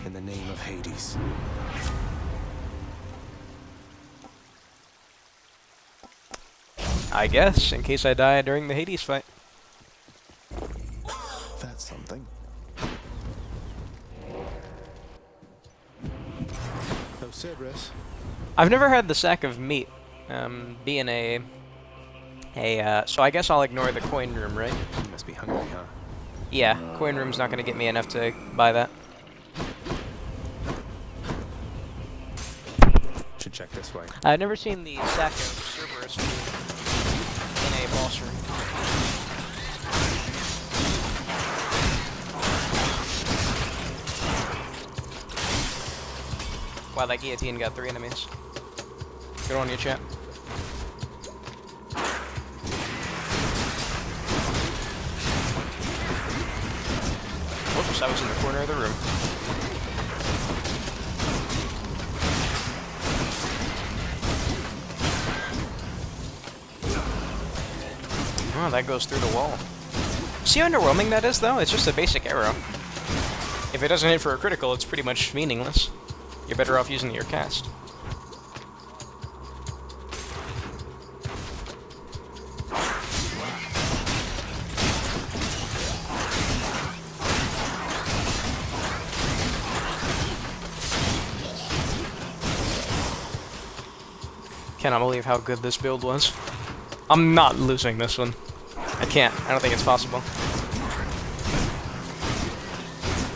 [SPEAKER 2] In the name of Hades.
[SPEAKER 1] I guess, in case I die during the Hades fight.
[SPEAKER 2] That's something. Oh, Cerberus.
[SPEAKER 1] I've never had the sack of meat, being so I guess I'll ignore the coin room, right?
[SPEAKER 2] You must be hungry, huh?
[SPEAKER 1] Yeah, coin room's not gonna get me enough to buy that.
[SPEAKER 2] Should check this way.
[SPEAKER 1] I've never seen the sack of Cerberus in a boss room. Wow, that guillotine got 3 enemies. Good on you, champ. Whoops, I was in the corner of the room. Oh, that goes through the wall. See how underwhelming that is, though? It's just a basic arrow. If it doesn't hit for a critical, it's pretty much meaningless. You're better off using your cast. Cannot believe how good this build was. I'm not losing this one. I can't. I don't think it's possible.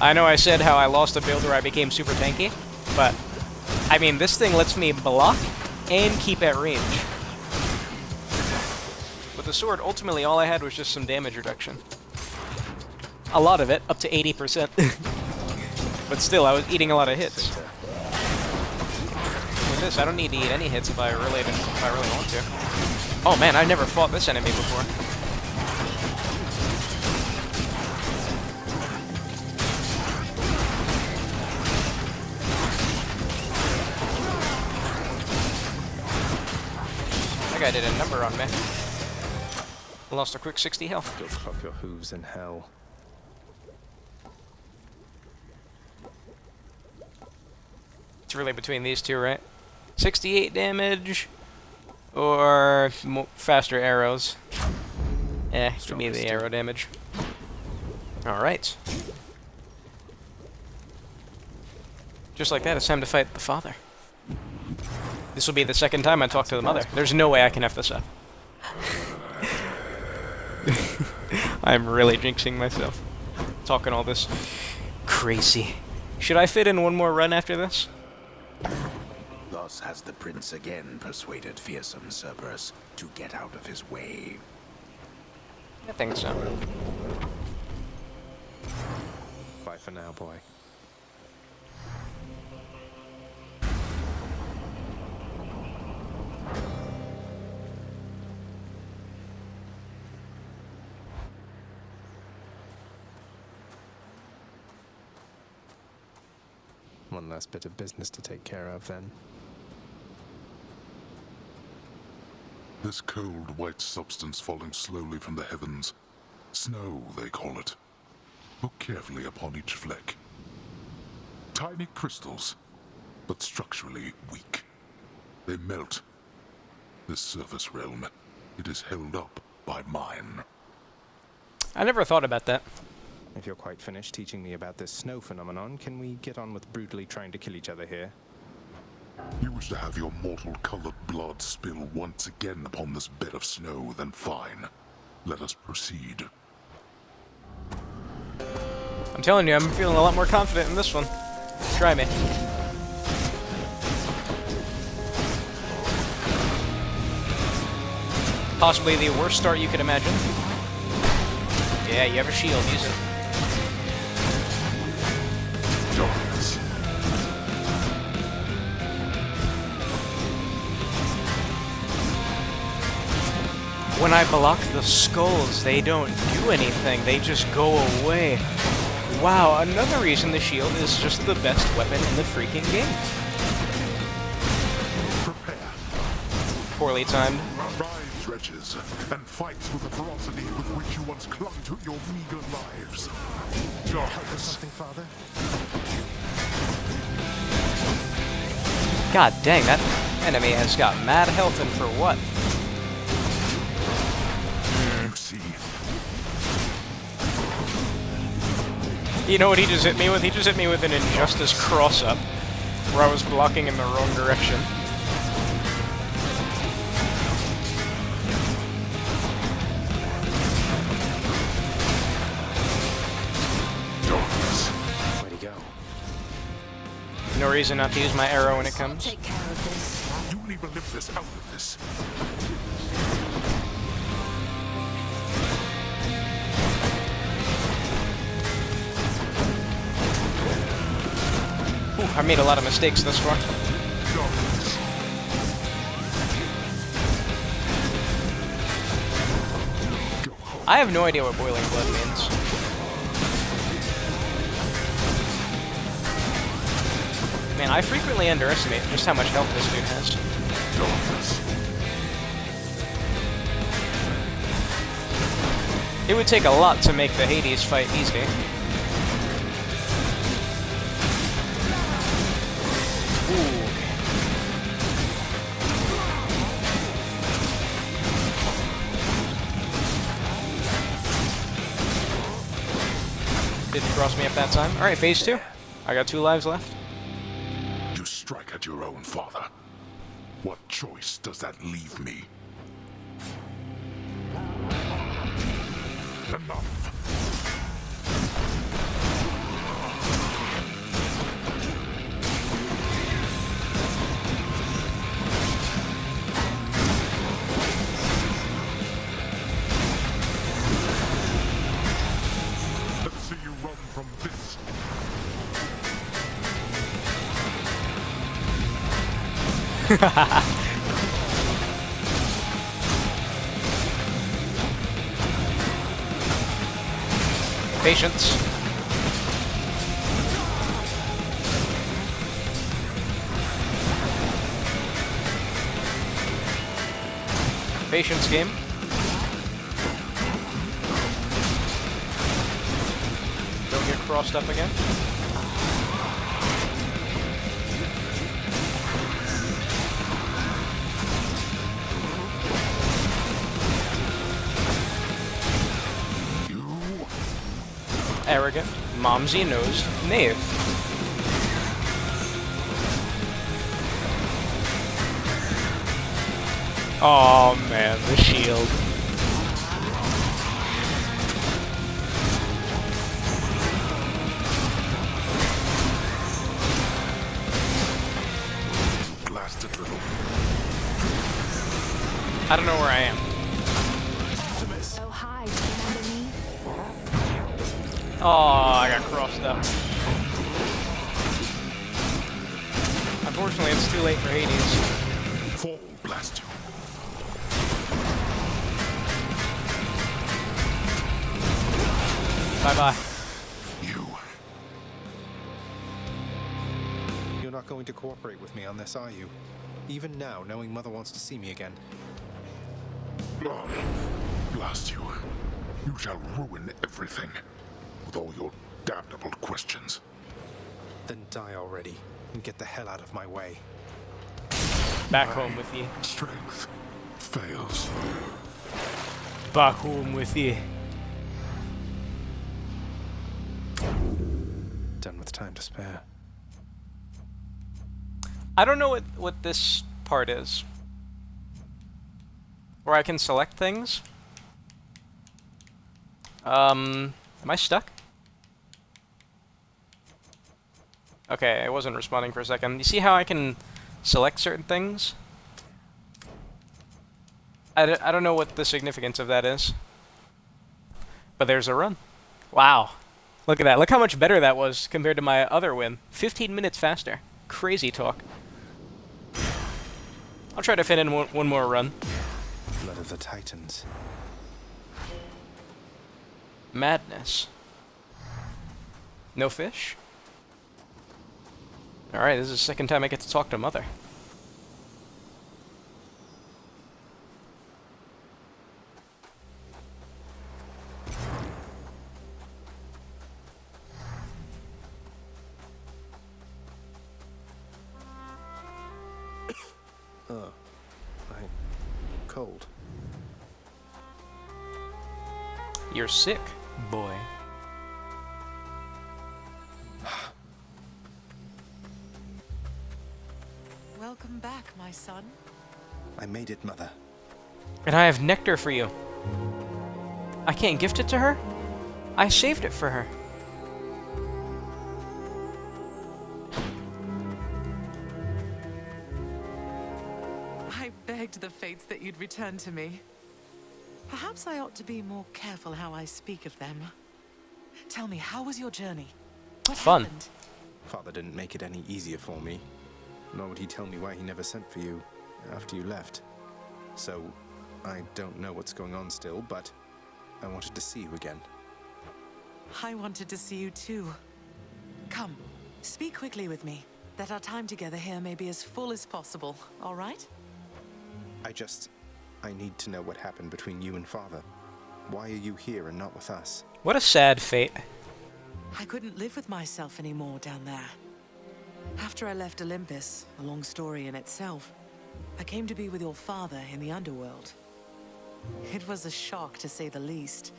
[SPEAKER 1] I know I said how I lost a build where I became super tanky, but I mean, this thing lets me block and keep at range. With the sword, ultimately all I had was just some damage reduction. A lot of it, up to 80%. But still, I was eating a lot of hits. With this, I don't need to eat any hits if I really want to. Oh man, I've never fought this enemy before. That guy did a number on me. I lost a quick 60 health.
[SPEAKER 2] Go crop your hooves in hell.
[SPEAKER 1] It's really between these two, right? 68 damage, or faster arrows. Give me the arrow damage. Alright. Just like that, it's time to fight the father. This will be the second time I talk to the mother. There's no way I can F this up. I'm really jinxing myself. Talking all this crazy. Should I fit in one more run after this?
[SPEAKER 10] Thus has the prince again persuaded fearsome Cerberus to get out of his way.
[SPEAKER 1] I think so.
[SPEAKER 2] Bye for now, boy. One last bit of business to take care of, then.
[SPEAKER 6] This cold, white substance falling slowly from the heavens. Snow, they call it. Look carefully upon each fleck. Tiny crystals, but structurally weak. They melt. This surface realm, it is held up by mine.
[SPEAKER 1] I never thought about that.
[SPEAKER 2] If you're quite finished teaching me about this snow phenomenon, can we get on with brutally trying to kill each other here?
[SPEAKER 6] You wish to have your mortal-colored blood spill once again upon this bed of snow, then fine. Let us proceed.
[SPEAKER 1] I'm telling you, I'm feeling a lot more confident in this one. Try me. Possibly the worst start you could imagine. Yeah, you have a shield, use it. when I block the skulls, they don't do anything. They just go away. Wow, another reason the shield is just the best weapon in the freaking game.
[SPEAKER 6] Prepare.
[SPEAKER 1] Poorly timed.
[SPEAKER 6] Rise, wretches, and fight with the ferocity with which you once clung to your meager lives.
[SPEAKER 2] Your help with something, Father?
[SPEAKER 1] God dang, that enemy has got mad health, and for what?
[SPEAKER 6] You see.
[SPEAKER 1] You know what he just hit me with? He just hit me with an Injustice cross-up, where I was blocking in the wrong direction.
[SPEAKER 2] Where'd he go?
[SPEAKER 1] No reason not to use my arrow when it comes.
[SPEAKER 6] You will even lift this out of this.
[SPEAKER 1] Ooh, I made a lot of mistakes this far. I have no idea what boiling blood means. Man, I frequently underestimate just how much health this dude has. It would take a lot to make the Hades fight easy. Ooh. Didn't cross me up that time. Alright, phase 2. I got 2 lives left.
[SPEAKER 6] You strike at your own father. What choice does that leave me? Enough. Let's see you run from this.
[SPEAKER 1] Patience. Patience game. Don't get crossed up again. Arrogant, momsy-nosed knave. Oh man, the shield.
[SPEAKER 6] Blasted little.
[SPEAKER 1] I don't know where I am.
[SPEAKER 7] So high, do you remember me?
[SPEAKER 1] Oh, I got crossed up. Unfortunately, it's too late for Hades.
[SPEAKER 6] Fall, blast you.
[SPEAKER 1] Bye-bye.
[SPEAKER 2] You're not going to cooperate with me on this, are you? Even now, knowing Mother wants to see me again.
[SPEAKER 6] Blast you. You shall ruin everything. With all your damnable questions.
[SPEAKER 2] Then die already, and get the hell out of my way.
[SPEAKER 1] Back home with you.
[SPEAKER 6] Strength fails.
[SPEAKER 1] Back home with you.
[SPEAKER 2] Done with time to spare.
[SPEAKER 1] I don't know what this part is. Where I can select things. Am I stuck? Okay, I wasn't responding for a second. You see how I can select certain things? I don't know what the significance of that is. But there's a run. Wow. Look at that. Look how much better that was compared to my other win. 15 minutes faster. Crazy talk. I'll try to fit in one more run.
[SPEAKER 2] Blood of the Titans.
[SPEAKER 1] Madness. No fish? Alright, this is the second time I get to talk to Mother.
[SPEAKER 2] Oh, I'm cold.
[SPEAKER 1] You're sick, boy.
[SPEAKER 18] Welcome back, my son.
[SPEAKER 2] I made it, Mother.
[SPEAKER 1] And I have nectar for you. I can't gift it to her? I saved it for her.
[SPEAKER 18] I begged the fates that you'd return to me. Perhaps I ought to be more careful how I speak of them. Tell me, how was your journey? What
[SPEAKER 1] Fun.
[SPEAKER 18] happened?
[SPEAKER 2] Father didn't make it any easier for me. Nor would he tell me why he never sent for you after you left. So, I don't know what's going on still, but I wanted to see you again.
[SPEAKER 18] I wanted to see you too. Come, speak quickly with me, that our time together here may be as full as possible, all right?
[SPEAKER 2] I need to know what happened between you and Father. Why are you here and not with us?
[SPEAKER 1] What a sad fate.
[SPEAKER 18] I couldn't live with myself anymore down there. After I left Olympus, a long story in itself, I came to be with your father in the underworld. It was a shock, to say the least.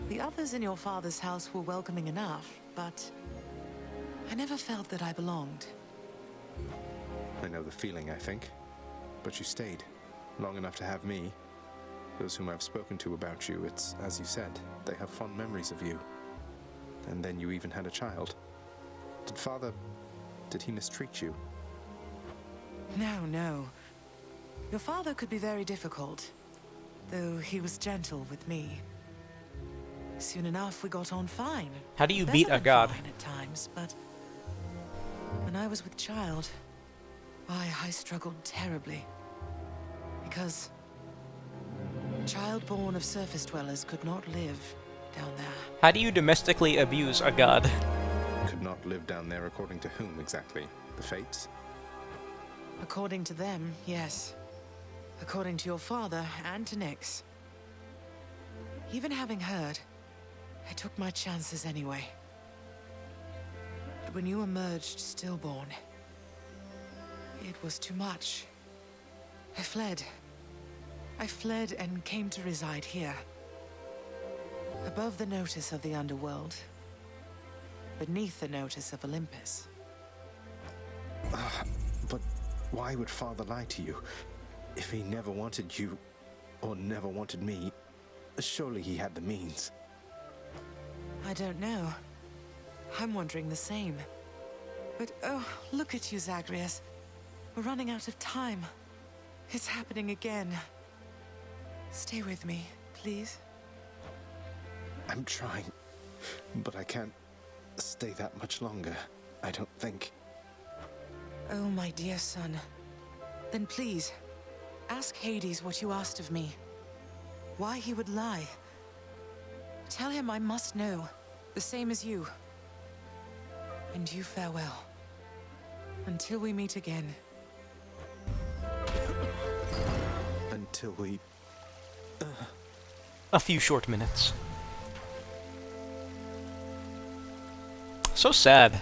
[SPEAKER 18] The others in your father's house were welcoming enough, but I never felt that I belonged.
[SPEAKER 2] I know the feeling, I think. But you stayed. Long enough to have me. Those whom I've spoken to about you, it's as you said, they have fond memories of you. And then you even had a child. Did he mistreat you?
[SPEAKER 18] No. Your father could be very difficult, though he was gentle with me. Soon enough, we got on fine.
[SPEAKER 1] How do you
[SPEAKER 18] Better
[SPEAKER 1] beat a
[SPEAKER 18] than
[SPEAKER 1] god?
[SPEAKER 18] fine at times, but when I was with child, why, I struggled terribly. Because child born of surface dwellers could not live down there.
[SPEAKER 1] How do you domestically abuse a god?
[SPEAKER 2] Could not live down there according to whom exactly? The fates?
[SPEAKER 18] According to them, yes. According to your father and to Nyx. Even having heard, I took my chances anyway. But when you emerged stillborn, it was too much. I fled. I fled and came to reside here. Above the notice of the underworld. Beneath the notice of Olympus.
[SPEAKER 2] But why would Father lie to you? If he never wanted you, or never wanted me, surely he had the means.
[SPEAKER 18] I don't know. I'm wondering the same. But oh, look at you, Zagreus. We're running out of time. It's happening again. Stay with me, please.
[SPEAKER 2] I'm trying, but I can't stay that much longer, I don't think.
[SPEAKER 18] Oh, my dear son. Then please, ask Hades what you asked of me. Why he would lie. Tell him I must know, the same as you. And you farewell. Until we meet again.
[SPEAKER 2] Until we...
[SPEAKER 1] A few short minutes. So sad.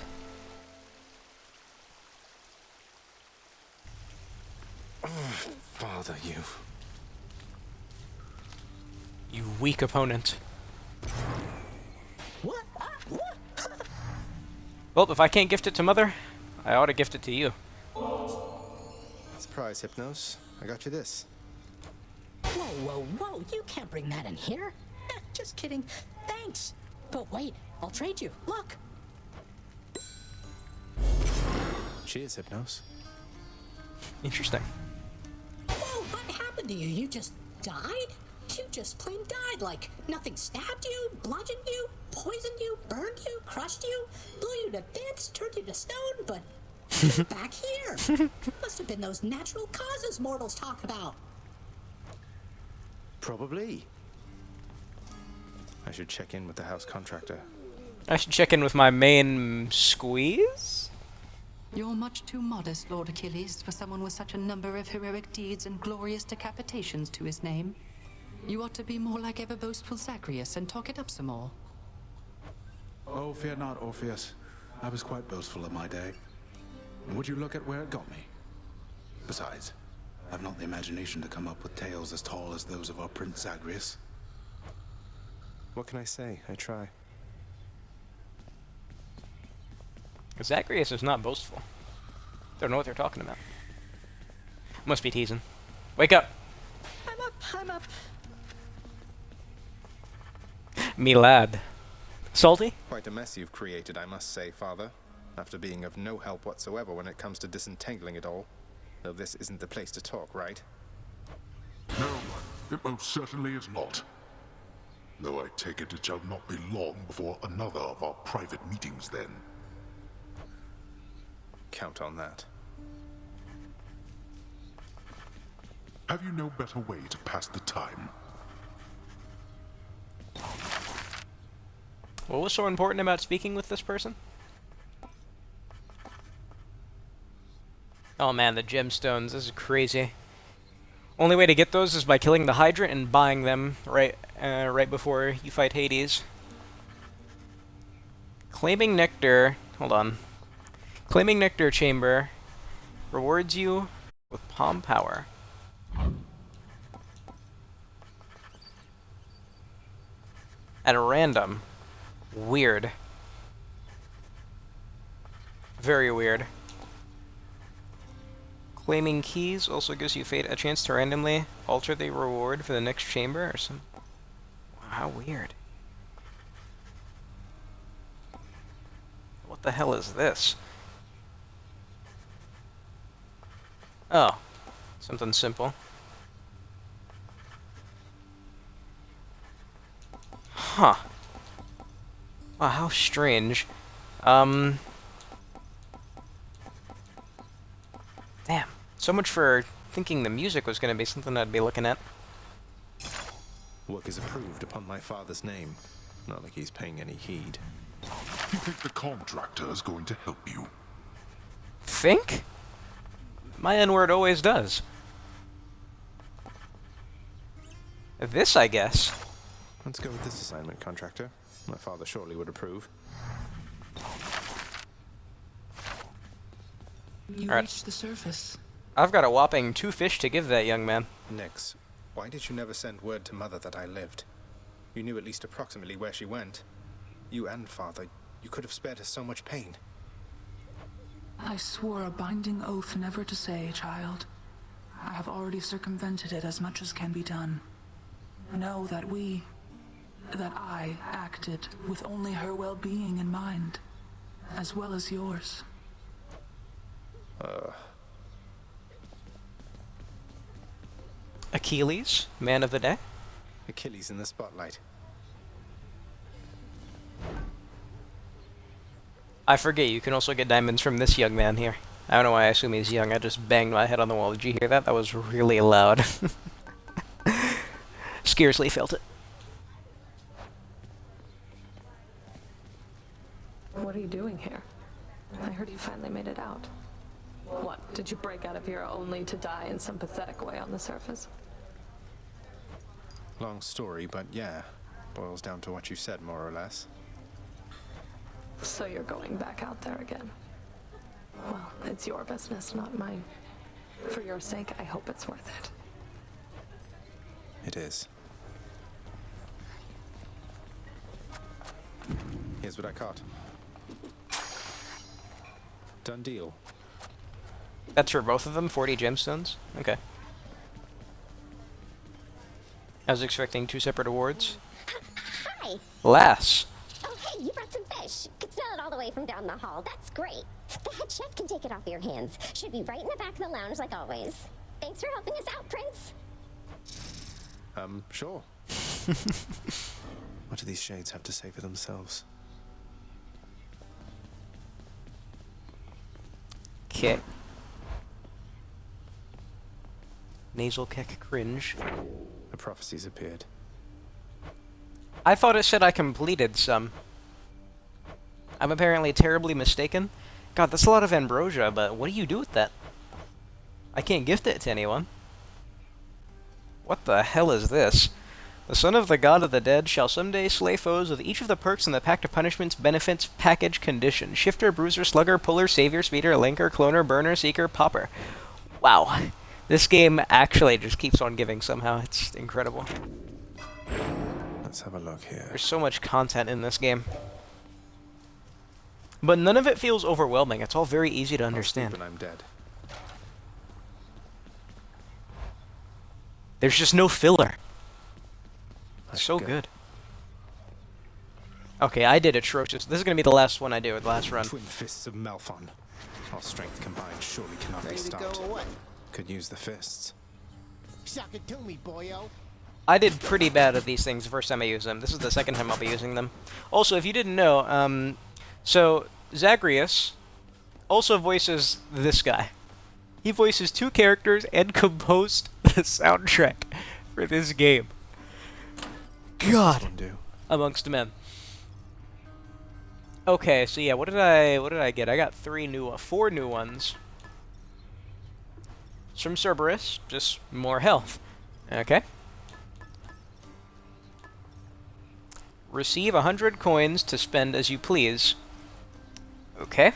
[SPEAKER 2] Father, you...
[SPEAKER 1] You weak opponent.
[SPEAKER 3] What?
[SPEAKER 1] Well, if I can't gift it to Mother, I ought to gift it to you.
[SPEAKER 2] Surprise, Hypnos. I got you this.
[SPEAKER 19] Whoa, you can't bring that in here. Just kidding. Thanks. But wait, I'll trade you. Look.
[SPEAKER 2] Cheers, Hypnos.
[SPEAKER 1] Interesting.
[SPEAKER 19] Whoa, what happened to you? You just died? You just plain died, like nothing stabbed you, bludgeoned you, poisoned you, burned you, crushed you, blew you to bits, turned you to stone, but you're back here. Must have been those natural causes mortals talk about.
[SPEAKER 2] Probably. I should check in with the house contractor.
[SPEAKER 1] I should check in with my main squeeze?
[SPEAKER 12] You're much too modest, Lord Achilles, for someone with such a number of heroic deeds and glorious decapitations to his name. You ought to be more like ever boastful Zagreus and talk it up some more.
[SPEAKER 10] Oh, fear not, Orpheus. I was quite boastful in my day. And would you look at where it got me? Besides, I've not the imagination to come up with tales as tall as those of our Prince Zagreus.
[SPEAKER 2] What can I say? I try.
[SPEAKER 1] Zagreus is not boastful. Don't know what they're talking about. Must be teasing. Wake up!
[SPEAKER 18] I'm up.
[SPEAKER 1] Me lad. Salty?
[SPEAKER 2] Quite a mess you've created, I must say, Father. After being of no help whatsoever when it comes to disentangling it all. Though this isn't the place to talk, right?
[SPEAKER 6] No, it most certainly is not. Though I take it shall not be long before another of our private meetings then.
[SPEAKER 2] Count on that.
[SPEAKER 6] Have you no better way to pass the time?
[SPEAKER 1] What was so important about speaking with this person? Oh man, the gemstones. This is crazy. Only way to get those is by killing the Hydrant and buying them right before you fight Hades. Claiming Nectar... Hold on. Claiming Nectar Chamber rewards you with Palm Power. At random. Weird. Very weird. Claiming keys also gives you a chance to randomly alter the reward for the next chamber or some... Wow, how weird. What the hell is this? Oh. Something simple. Huh. Wow, how strange. Damn. So much for thinking the music was going to be something I'd be looking at.
[SPEAKER 2] Work is approved upon my father's name. Not like he's paying any heed.
[SPEAKER 6] You think the contractor is going to help you?
[SPEAKER 1] Think? My N-word always does. This, I guess.
[SPEAKER 2] Let's go with this assignment, contractor. My father surely would approve.
[SPEAKER 15] You reached the surface.
[SPEAKER 1] I've got a whopping 2 fish to give that young man.
[SPEAKER 2] Nix, why did you never send word to Mother that I lived? You knew at least approximately where she went. You and Father, you could have spared her so much pain.
[SPEAKER 15] I swore a binding oath never to say, child. I have already circumvented it as much as can be done. Know that I acted with only her well-being in mind, as well as yours.
[SPEAKER 1] Achilles, man of the day?
[SPEAKER 2] Achilles in the spotlight.
[SPEAKER 1] I forget, you can also get diamonds from this young man here. I don't know why I assume he's young, I just banged my head on the wall. Did you hear that? That was really loud. Scarcely felt it.
[SPEAKER 9] What are you doing here? I heard you finally made it out. What, did you break out of here only to die in some pathetic way on the surface?
[SPEAKER 2] Long story, but yeah. Boils down to what you said, more or less.
[SPEAKER 9] So you're going back out there again? Well, it's your business, not mine. For your sake, I hope it's worth it.
[SPEAKER 2] It is. Here's what I caught. Done deal.
[SPEAKER 1] That's for both of them? 40 gemstones? Okay. I was expecting 2 separate awards.
[SPEAKER 14] Hi!
[SPEAKER 1] Lass!
[SPEAKER 14] Oh, hey, you brought some fish. Could smell it all the way from down the hall. That's great. The head chef can take it off your hands. Should be right in the back of the lounge like always. Thanks for helping us out, Prince.
[SPEAKER 2] Sure. What do these shades have to say for themselves?
[SPEAKER 1] Okay. Nasal kick cringe.
[SPEAKER 2] prophecies appeared.
[SPEAKER 1] I thought it said I completed some. I'm apparently terribly mistaken. God, that's a lot of ambrosia, but what do you do with that? I can't gift it to anyone. What the hell is this? The son of the god of the dead shall someday slay foes with each of the perks in the Pact of Punishments benefits package condition. Shifter, bruiser, slugger, puller, savior, speeder, linker, cloner, burner, seeker, popper. Wow. This game actually just keeps on giving somehow. It's incredible.
[SPEAKER 2] Let's have a look here.
[SPEAKER 1] There's so much content in this game. But none of it feels overwhelming. It's all very easy to understand.
[SPEAKER 2] When I'm dead.
[SPEAKER 1] There's just no filler. It's so good. Okay, I did atrocious. This is going to be the last one I do, the last run.
[SPEAKER 2] Twin fists of Malphon. Our strength combined surely cannot be stopped. Could use the fists.
[SPEAKER 3] Suck it to me, boyo.
[SPEAKER 1] I did pretty bad at these things the first time I used them. This is the second time I'll be using them. Also, if you didn't know, so Zagreus also voices this guy. He voices 2 characters and composed the soundtrack for this game. God, amongst men. Okay, so yeah, what did I get? I got 4 new ones. It's from Cerberus, just more health. Okay. Receive 100 coins to spend as you please. Okay.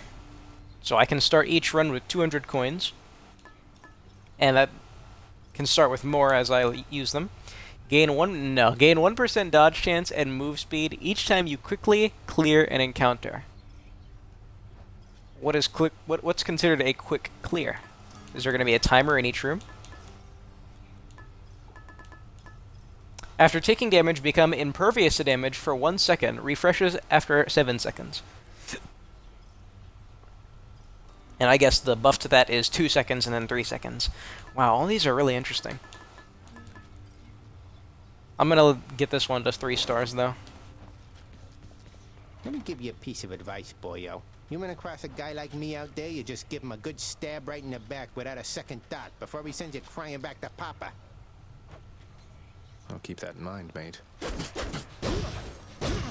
[SPEAKER 1] So I can start each run with 200 coins. And that can start with more as I use them. Gain 1% dodge chance and move speed each time you quickly clear an encounter. What is quick? What's considered a quick clear? Is there going to be a timer in each room? After taking damage, become impervious to damage for 1 second. Refreshes after 7 seconds. And I guess the buff to that is 2 seconds and then 3 seconds. Wow, all these are really interesting. I'm gonna get this one to 3 stars, though.
[SPEAKER 3] Let me give you a piece of advice, boyo. You run across a guy like me out there, you just give him a good stab right in the back without a second thought before he sends you crying back to Papa.
[SPEAKER 2] I'll keep that in mind, mate.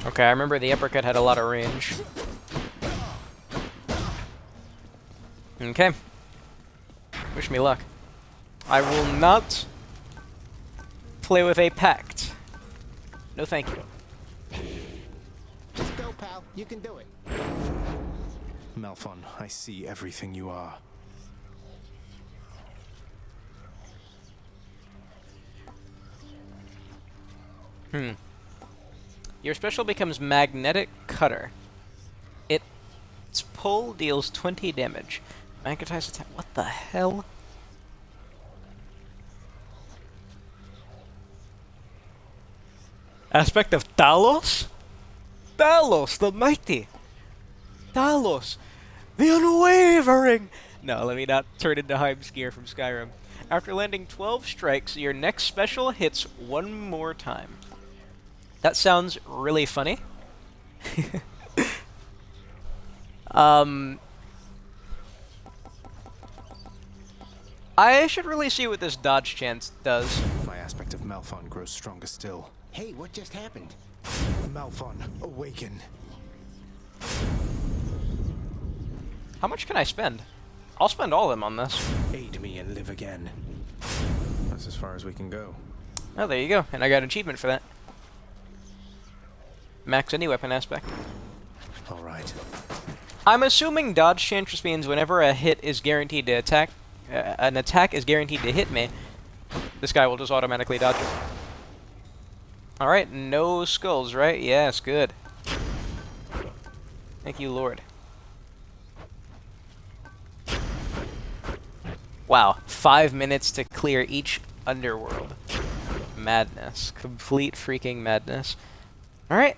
[SPEAKER 1] Okay, I remember the uppercut had a lot of range. Okay. Wish me luck. I will not play with a pact. No thank you.
[SPEAKER 3] Just go, pal. You can do it.
[SPEAKER 2] Malphon, I see everything you are.
[SPEAKER 1] Your special becomes Magnetic Cutter. Its pull deals 20 damage. Magnetized attack. What the hell? Aspect of Talos? Talos, the mighty! Talos, the unwavering! No, let me not turn into Heimskier from Skyrim. After landing 12 strikes, your next special hits 1 more time. That sounds really funny. I should really see what this dodge chance does.
[SPEAKER 2] My aspect of Malphon grows stronger still.
[SPEAKER 3] Hey, what just happened?
[SPEAKER 2] Malphon, awaken.
[SPEAKER 1] How much can I spend? I'll spend all of them on this.
[SPEAKER 2] Aid me and live again. That's as far as we can go.
[SPEAKER 1] Oh, there you go. And I got an achievement for that. Max any weapon aspect.
[SPEAKER 2] Alright.
[SPEAKER 1] I'm assuming dodge chance just means whenever a hit is guaranteed to attack, an attack is guaranteed to hit me, this guy will just automatically dodge it. Alright, no skulls, right? Yes, good. Thank you, Lord. Wow, 5 minutes to clear each underworld. Madness. Complete freaking madness. Alright,